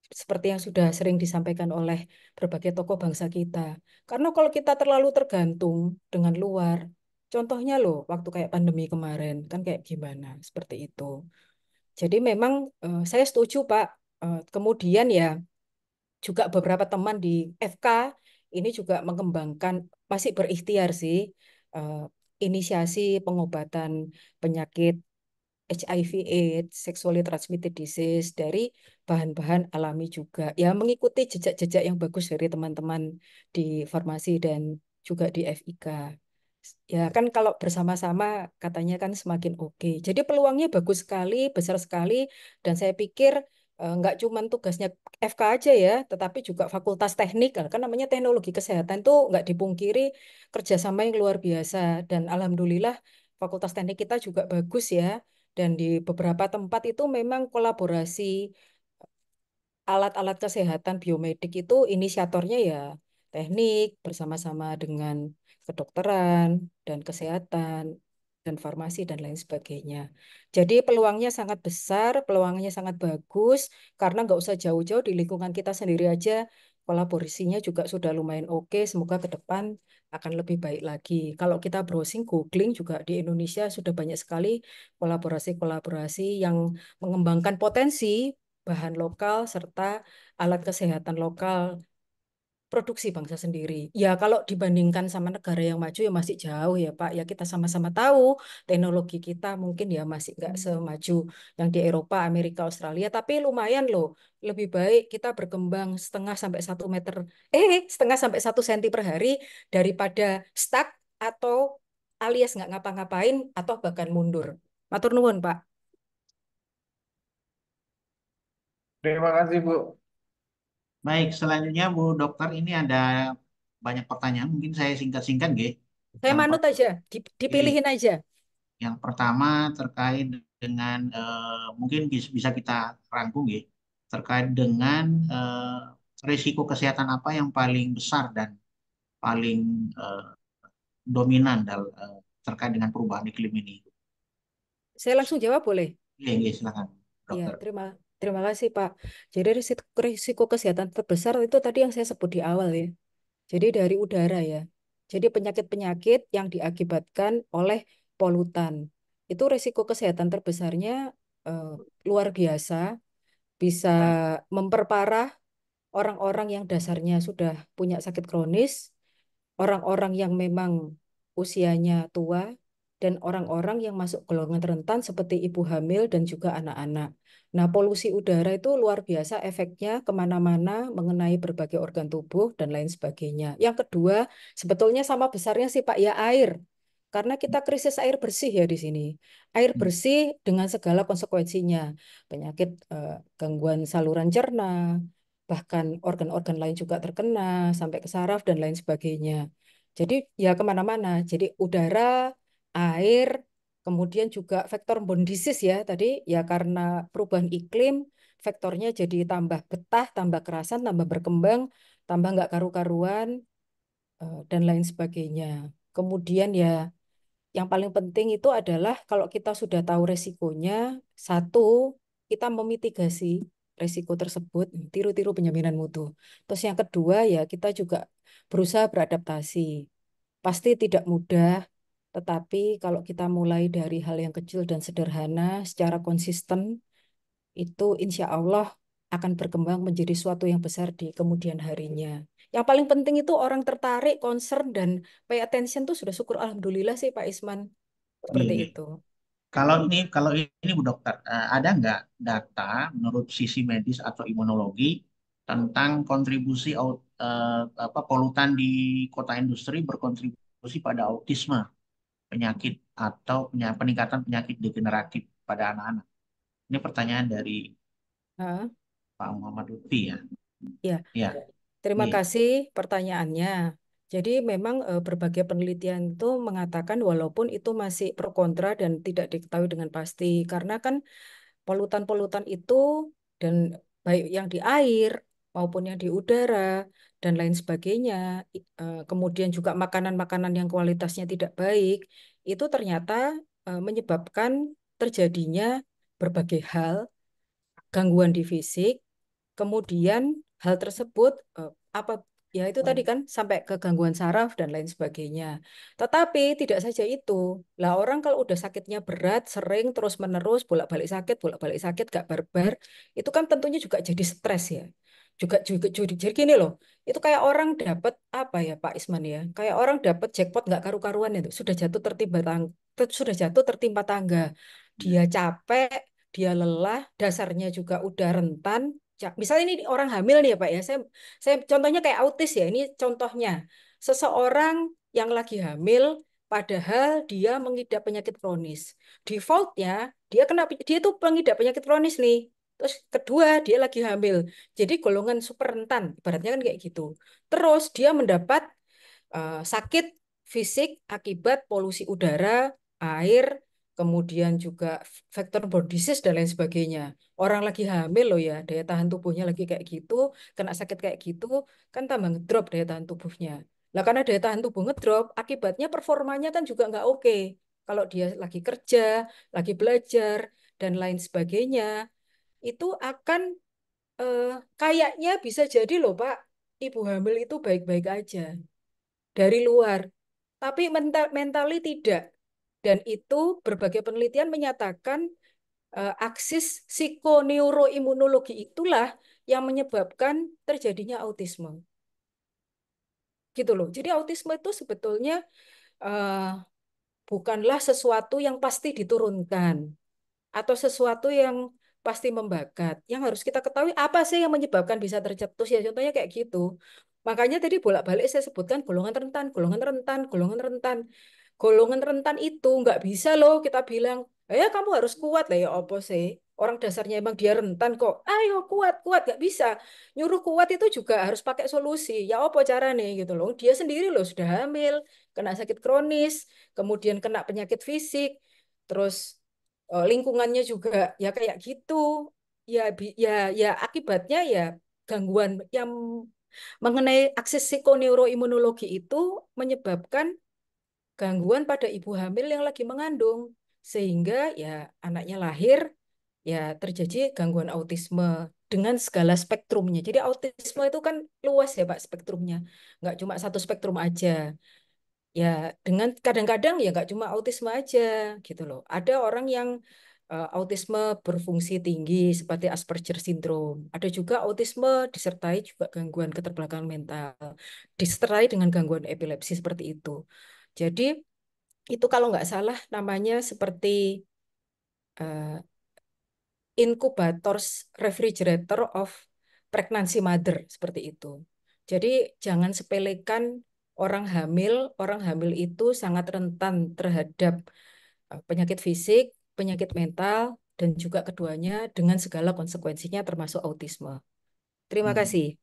Seperti yang sudah sering disampaikan oleh berbagai tokoh bangsa kita. Karena kalau kita terlalu tergantung dengan luar, contohnya loh, waktu kayak pandemi kemarin, kan kayak gimana? Seperti itu. Jadi memang saya setuju Pak. Kemudian ya juga beberapa teman di FK ini juga mengembangkan masih berikhtiar sih eh, inisiasi pengobatan penyakit HIV/AIDS, sexually transmitted disease dari bahan-bahan alami juga. Ya mengikuti jejak-jejak yang bagus dari teman-teman di farmasi dan juga di FIK. Ya kan kalau bersama-sama katanya kan semakin oke. Jadi peluangnya bagus sekali, besar sekali, dan saya pikir nggak cuma tugasnya FK aja ya, tetapi juga Fakultas Teknik, kan namanya teknologi kesehatan tuh nggak dipungkiri kerjasama yang luar biasa. Dan alhamdulillah Fakultas Teknik kita juga bagus ya, dan di beberapa tempat itu memang kolaborasi alat-alat kesehatan biomedik itu inisiatornya ya teknik bersama-sama dengan kedokteran dan kesehatan dan farmasi dan lain sebagainya. Jadi peluangnya sangat besar, peluangnya sangat bagus karena nggak usah jauh-jauh di lingkungan kita sendiri aja kolaborasinya juga sudah lumayan oke. Semoga ke depan akan lebih baik lagi. Kalau kita browsing, googling juga di Indonesia sudah banyak sekali kolaborasi-kolaborasi yang mengembangkan potensi bahan lokal serta alat kesehatan lokal produksi bangsa sendiri. Ya kalau dibandingkan sama negara yang maju ya masih jauh ya Pak. Ya kita sama-sama tahu teknologi kita mungkin ya masih nggak semaju yang di Eropa, Amerika, Australia. Tapi lumayan loh. Lebih baik kita berkembang setengah sampai 1 meter, setengah sampai 1 senti per hari daripada stuck atau alias nggak ngapa-ngapain atau bahkan mundur. Matur nuwun Pak. Terima kasih Bu. Baik, selanjutnya Bu Dokter ini ada banyak pertanyaan. Mungkin saya singkat-singkat, G. Saya Yang manut pertama, aja, dipilihin aja. yang pertama terkait dengan mungkin bisa kita rangkum, G. Terkait dengan risiko kesehatan apa yang paling besar dan paling dominan terkait dengan perubahan iklim ini. Saya langsung jawab boleh? Iya, G, silakan, Iya, Dokter. terima kasih Pak. Jadi risiko kesehatan terbesar itu tadi yang saya sebut di awal ya. Jadi dari udara ya. Jadi penyakit-penyakit yang diakibatkan oleh polutan. Itu risiko kesehatan terbesarnya eh, luar biasa, bisa memperparah orang-orang yang dasarnya sudah punya sakit kronis, orang-orang yang memang usianya tua, dan orang-orang yang masuk golongan rentan seperti ibu hamil dan juga anak-anak. Nah, polusi udara itu luar biasa efeknya kemana-mana mengenai berbagai organ tubuh dan lain sebagainya. Yang kedua, sebetulnya sama besarnya sih Pak, ya air. Karena kita krisis air bersih ya di sini. Air bersih dengan segala konsekuensinya. Penyakit, gangguan saluran cerna, bahkan organ-organ lain juga terkena, sampai ke saraf dan lain sebagainya. Jadi ya kemana-mana. Jadi udara, air, kemudian juga vektor bone disease ya tadi ya karena perubahan iklim, vektornya jadi tambah betah, tambah kerasan, tambah berkembang, tambah nggak karu-karuan, dan lain sebagainya. Kemudian ya yang paling penting itu adalah kalau kita sudah tahu resikonya, satu, kita memitigasi resiko tersebut, tiru-tiru penjaminan mutu. Terus yang kedua ya kita juga berusaha beradaptasi. Pasti tidak mudah, tetapi kalau kita mulai dari hal yang kecil dan sederhana secara konsisten, itu insya Allah akan berkembang menjadi suatu yang besar di kemudian harinya. Yang paling penting itu orang tertarik, concern, dan pay attention tuh sudah syukur Alhamdulillah sih Pak Isman. Iya, Seperti iya. itu. Kalau ini Bu Dokter, ada nggak data menurut sisi medis atau imunologi tentang kontribusi polutan di kota industri berkontribusi pada autisme, penyakit atau peningkatan penyakit degeneratif pada anak-anak? Ini pertanyaan dari Hah? Pak Muhammad Lutfi ya. Ya, Ya, terima iya. kasih pertanyaannya. Jadi memang berbagai penelitian itu mengatakan walaupun itu masih pro kontra dan tidak diketahui dengan pasti, karena kan polutan-polutan itu dan baik yang di air maupun yang di udara dan lain sebagainya, kemudian juga makanan-makanan yang kualitasnya tidak baik, itu ternyata menyebabkan terjadinya berbagai hal, gangguan di fisik, kemudian hal tersebut apa ya itu tadi kan sampai ke gangguan saraf dan lain sebagainya. Tetapi tidak saja itu. Lah orang kalau udah sakitnya berat, sering terus-menerus bolak-balik sakit gak barbar, itu kan tentunya juga jadi stres ya. Juga jadi gini loh. Itu kayak orang dapat apa ya Pak Isman ya? Kayak orang dapat jackpot nggak karu-karuan itu. Sudah jatuh tertimpa tangga. Dia capek, dia lelah, dasarnya juga udah rentan. Misalnya ini orang hamil nih ya Pak ya, saya contohnya kayak autis ya, ini contohnya. Seseorang yang lagi hamil, padahal dia mengidap penyakit kronis. Defaultnya, dia tuh pengidap penyakit kronis nih. Terus kedua, dia lagi hamil. Jadi golongan super rentan, ibaratnya kan kayak gitu. Terus dia mendapat sakit fisik akibat polusi udara, air, kemudian juga faktor body disease dan lain sebagainya. Orang lagi hamil loh ya, daya tahan tubuhnya lagi kayak gitu, kena sakit kayak gitu, kan tambah ngedrop daya tahan tubuhnya. Nah, karena daya tahan tubuh ngedrop, akibatnya performanya kan juga nggak oke. Kalau dia lagi kerja, lagi belajar, dan lain sebagainya, itu akan eh, kayaknya bisa jadi loh Pak, ibu hamil itu baik-baik aja dari luar, tapi mentally tidak. Dan itu berbagai penelitian menyatakan aksis psikoneuroimunologi itulah yang menyebabkan terjadinya autisme. Gitu loh. Jadi autisme itu sebetulnya eh, bukanlah sesuatu yang pasti diturunkan atau sesuatu yang pasti membakat. Yang harus kita ketahui apa sih yang menyebabkan bisa tercetus ya contohnya kayak gitu. Makanya tadi bolak-balik saya sebutkan golongan rentan, golongan rentan, golongan rentan. Golongan rentan itu nggak bisa loh kita bilang, kamu harus kuat lah ya opo sih. Orang dasarnya emang dia rentan kok. Ayo kuat, kuat nggak bisa. Nyuruh kuat itu juga harus pakai solusi. Ya opo cara nih gitu loh. Dia sendiri loh sudah hamil, kena sakit kronis, kemudian kena penyakit fisik, terus lingkungannya juga ya kayak gitu. Ya akibatnya ya gangguan yang mengenai akses psikoneuroimunologi itu menyebabkan gangguan pada ibu hamil yang lagi mengandung sehingga ya anaknya lahir ya terjadi gangguan autisme dengan segala spektrumnya. Jadi autisme itu kan luas ya Pak spektrumnya, nggak cuma satu spektrum aja. ya dengan kadang-kadang ya nggak cuma autisme aja gitu loh. Ada orang yang autisme berfungsi tinggi seperti Asperger syndrome. Ada juga autisme disertai juga gangguan keterbelakangan mental, disertai dengan gangguan epilepsi seperti itu. Jadi itu kalau nggak salah namanya seperti eh, incubators refrigerator of pregnancy mother seperti itu. Jadi jangan sepelekan orang hamil itu sangat rentan terhadap penyakit fisik, penyakit mental, dan juga keduanya dengan segala konsekuensinya termasuk autisme. Terima Hmm. kasih.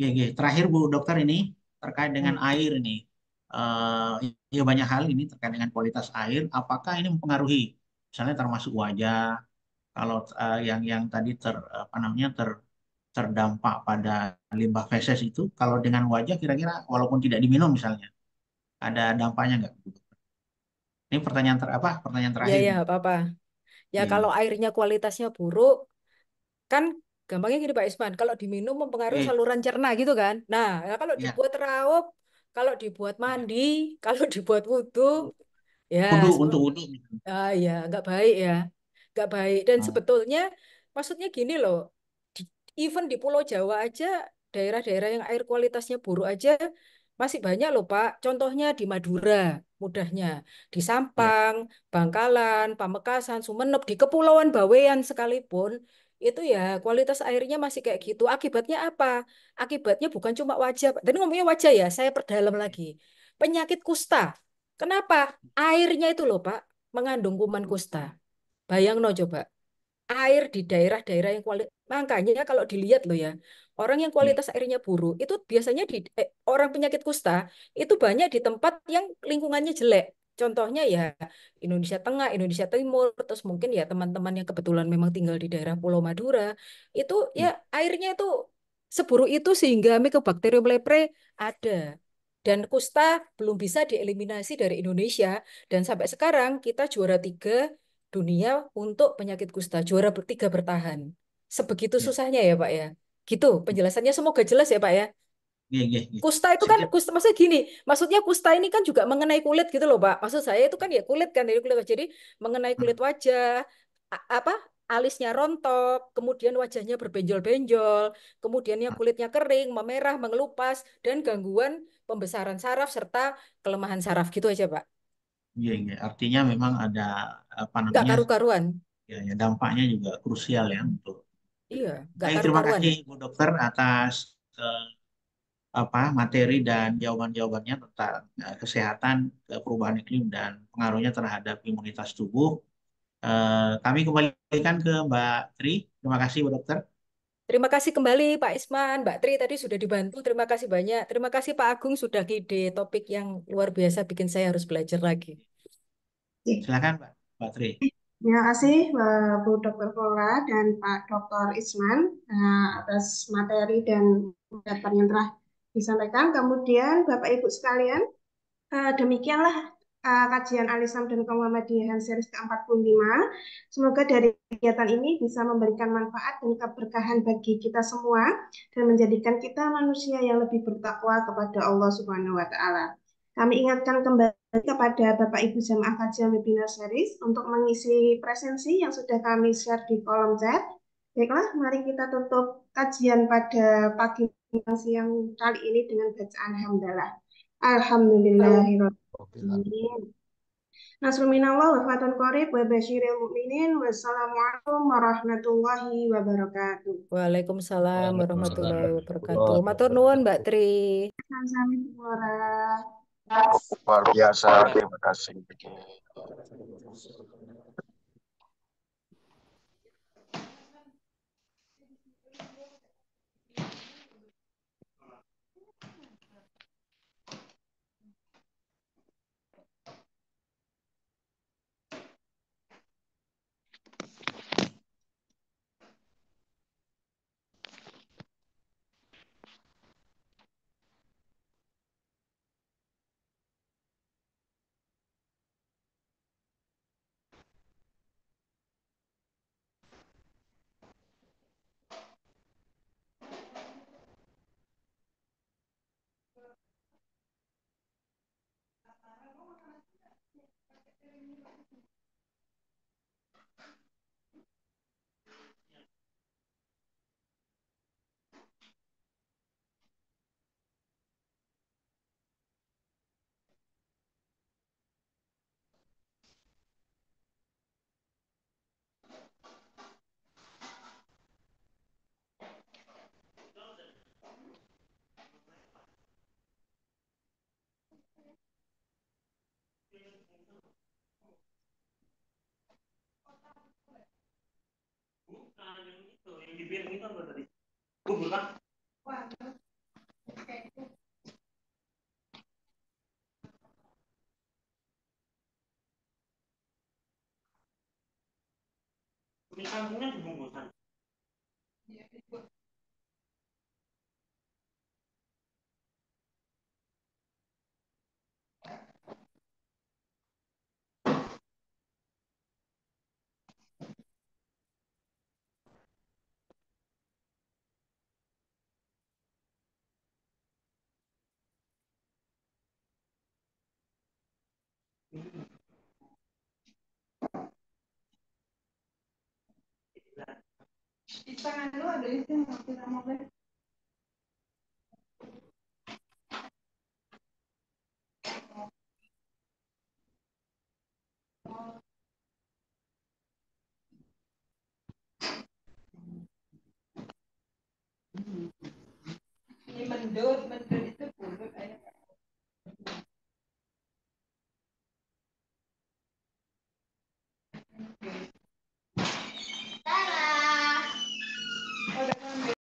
Ya, ya. Terakhir Bu Dokter ini terkait dengan Hmm. air ini. Ya banyak hal ini terkait dengan kualitas air. Apakah ini mempengaruhi? Misalnya termasuk wajah. Kalau yang tadi apa namanya terdampak pada limbah feses itu, kalau dengan wajah kira-kira walaupun tidak diminum misalnya, ada dampaknya nggak? Ini pertanyaan apa? Pertanyaan Ya, terakhir ya, nih. apa-apa. Ya, Iya, kalau iya. airnya kualitasnya buruk, kan gampangnya gini Pak Isman, kalau diminum mempengaruhi Oke, saluran cerna gitu kan. Nah, ya kalau ya. dibuat raup, kalau dibuat mandi, kalau dibuat wudhu, ya Untuk wudhu misalnya. ya nggak baik ya, nggak baik. Dan Oh, sebetulnya maksudnya gini loh, di- even di Pulau Jawa aja, daerah-daerah yang air kualitasnya buruk aja masih banyak loh Pak. Contohnya di Madura, mudahnya di ya, Sampang, Bangkalan, Pamekasan, Sumeneb, di Kepulauan Bawean sekalipun itu ya kualitas airnya masih kayak gitu. Akibatnya apa? Akibatnya bukan cuma wajah, Pak. Tadi ngomongnya wajah ya, saya perdalam lagi. Penyakit kusta. Kenapa? Airnya itu loh Pak mengandung kuman kusta. Bayang no coba, air di daerah-daerah yang kualitas, makanya kalau dilihat loh ya, orang yang ya, kualitas airnya buruk itu biasanya orang penyakit kusta itu banyak di tempat yang lingkungannya jelek. Contohnya ya Indonesia Tengah, Indonesia Timur, terus mungkin ya teman-teman yang kebetulan memang tinggal di daerah Pulau Madura, itu ya ya, airnya itu seburuk itu sehingga Mycobacterium leprae ada. Dan kusta belum bisa dieliminasi dari Indonesia. Dan sampai sekarang kita juara 3 dunia untuk penyakit kusta. Juara 3 bertahan. Sebegitu ya, susahnya ya Pak ya. Gitu penjelasannya, semoga jelas ya Pak ya. ya, ya, ya. Kusta itu Saya kan, kira, kusta maksudnya gini, maksudnya kusta ini kan juga mengenai kulit gitu loh Pak. Maksud saya itu kan ya kulit kan, dari kulit wajah. Jadi mengenai kulit wajah, apa, alisnya rontok, kemudian wajahnya berbenjol-benjol, kemudiannya kulitnya kering, memerah, mengelupas, dan gangguan pembesaran saraf serta kelemahan saraf gitu aja Pak. ya, ya. Artinya memang ada apa Nggak namanya, karu-karuan. ya, ya, dampaknya juga krusial ya untuk. Iya, nggak Baik, terima karu-karuan. kasih Bu Dokter atas apa materi dan jawaban-jawabannya tentang kesehatan, perubahan iklim dan pengaruhnya terhadap imunitas tubuh. Kami kembalikan ke Mbak Tri. Terima kasih Bu Dokter. Terima kasih kembali Pak Isman, Mbak Tri tadi sudah dibantu. Terima kasih banyak. Terima kasih Pak Agung sudah ide topik yang luar biasa bikin saya harus belajar lagi. Silakan Mbak Tri. Terima kasih Bu Dr. Flora dan Pak Dr. Isman atas materi dan pendapat yang telah disampaikan. Kemudian Bapak Ibu sekalian, demikianlah kajian Alisam dan Kaum Muhammadiyah series ke-45. Semoga dari kegiatan ini bisa memberikan manfaat dan keberkahan bagi kita semua dan menjadikan kita manusia yang lebih bertakwa kepada Allah Subhanahu wa taala. Kami ingatkan kembali kepada Bapak Ibu jamaah kajian webinar series untuk mengisi presensi yang sudah kami share di kolom chat. Baiklah, mari kita tutup kajian pada pagi siang kali ini dengan bacaan hamdalah. Alhamdulillahirrahmanirrahim. Nasrul minallah wa fatun qarib wa basyiril mu'minin. Wassalamualaikum warahmatullahi wabarakatuh. Waalaikumsalam warahmatullahi Waalaikumsalam wabarakatuh. warahmatullahi Matur nuwun Mbak wabarakatuh. Tri. Sampai Luar biasa, terima kasih. Ini mendut.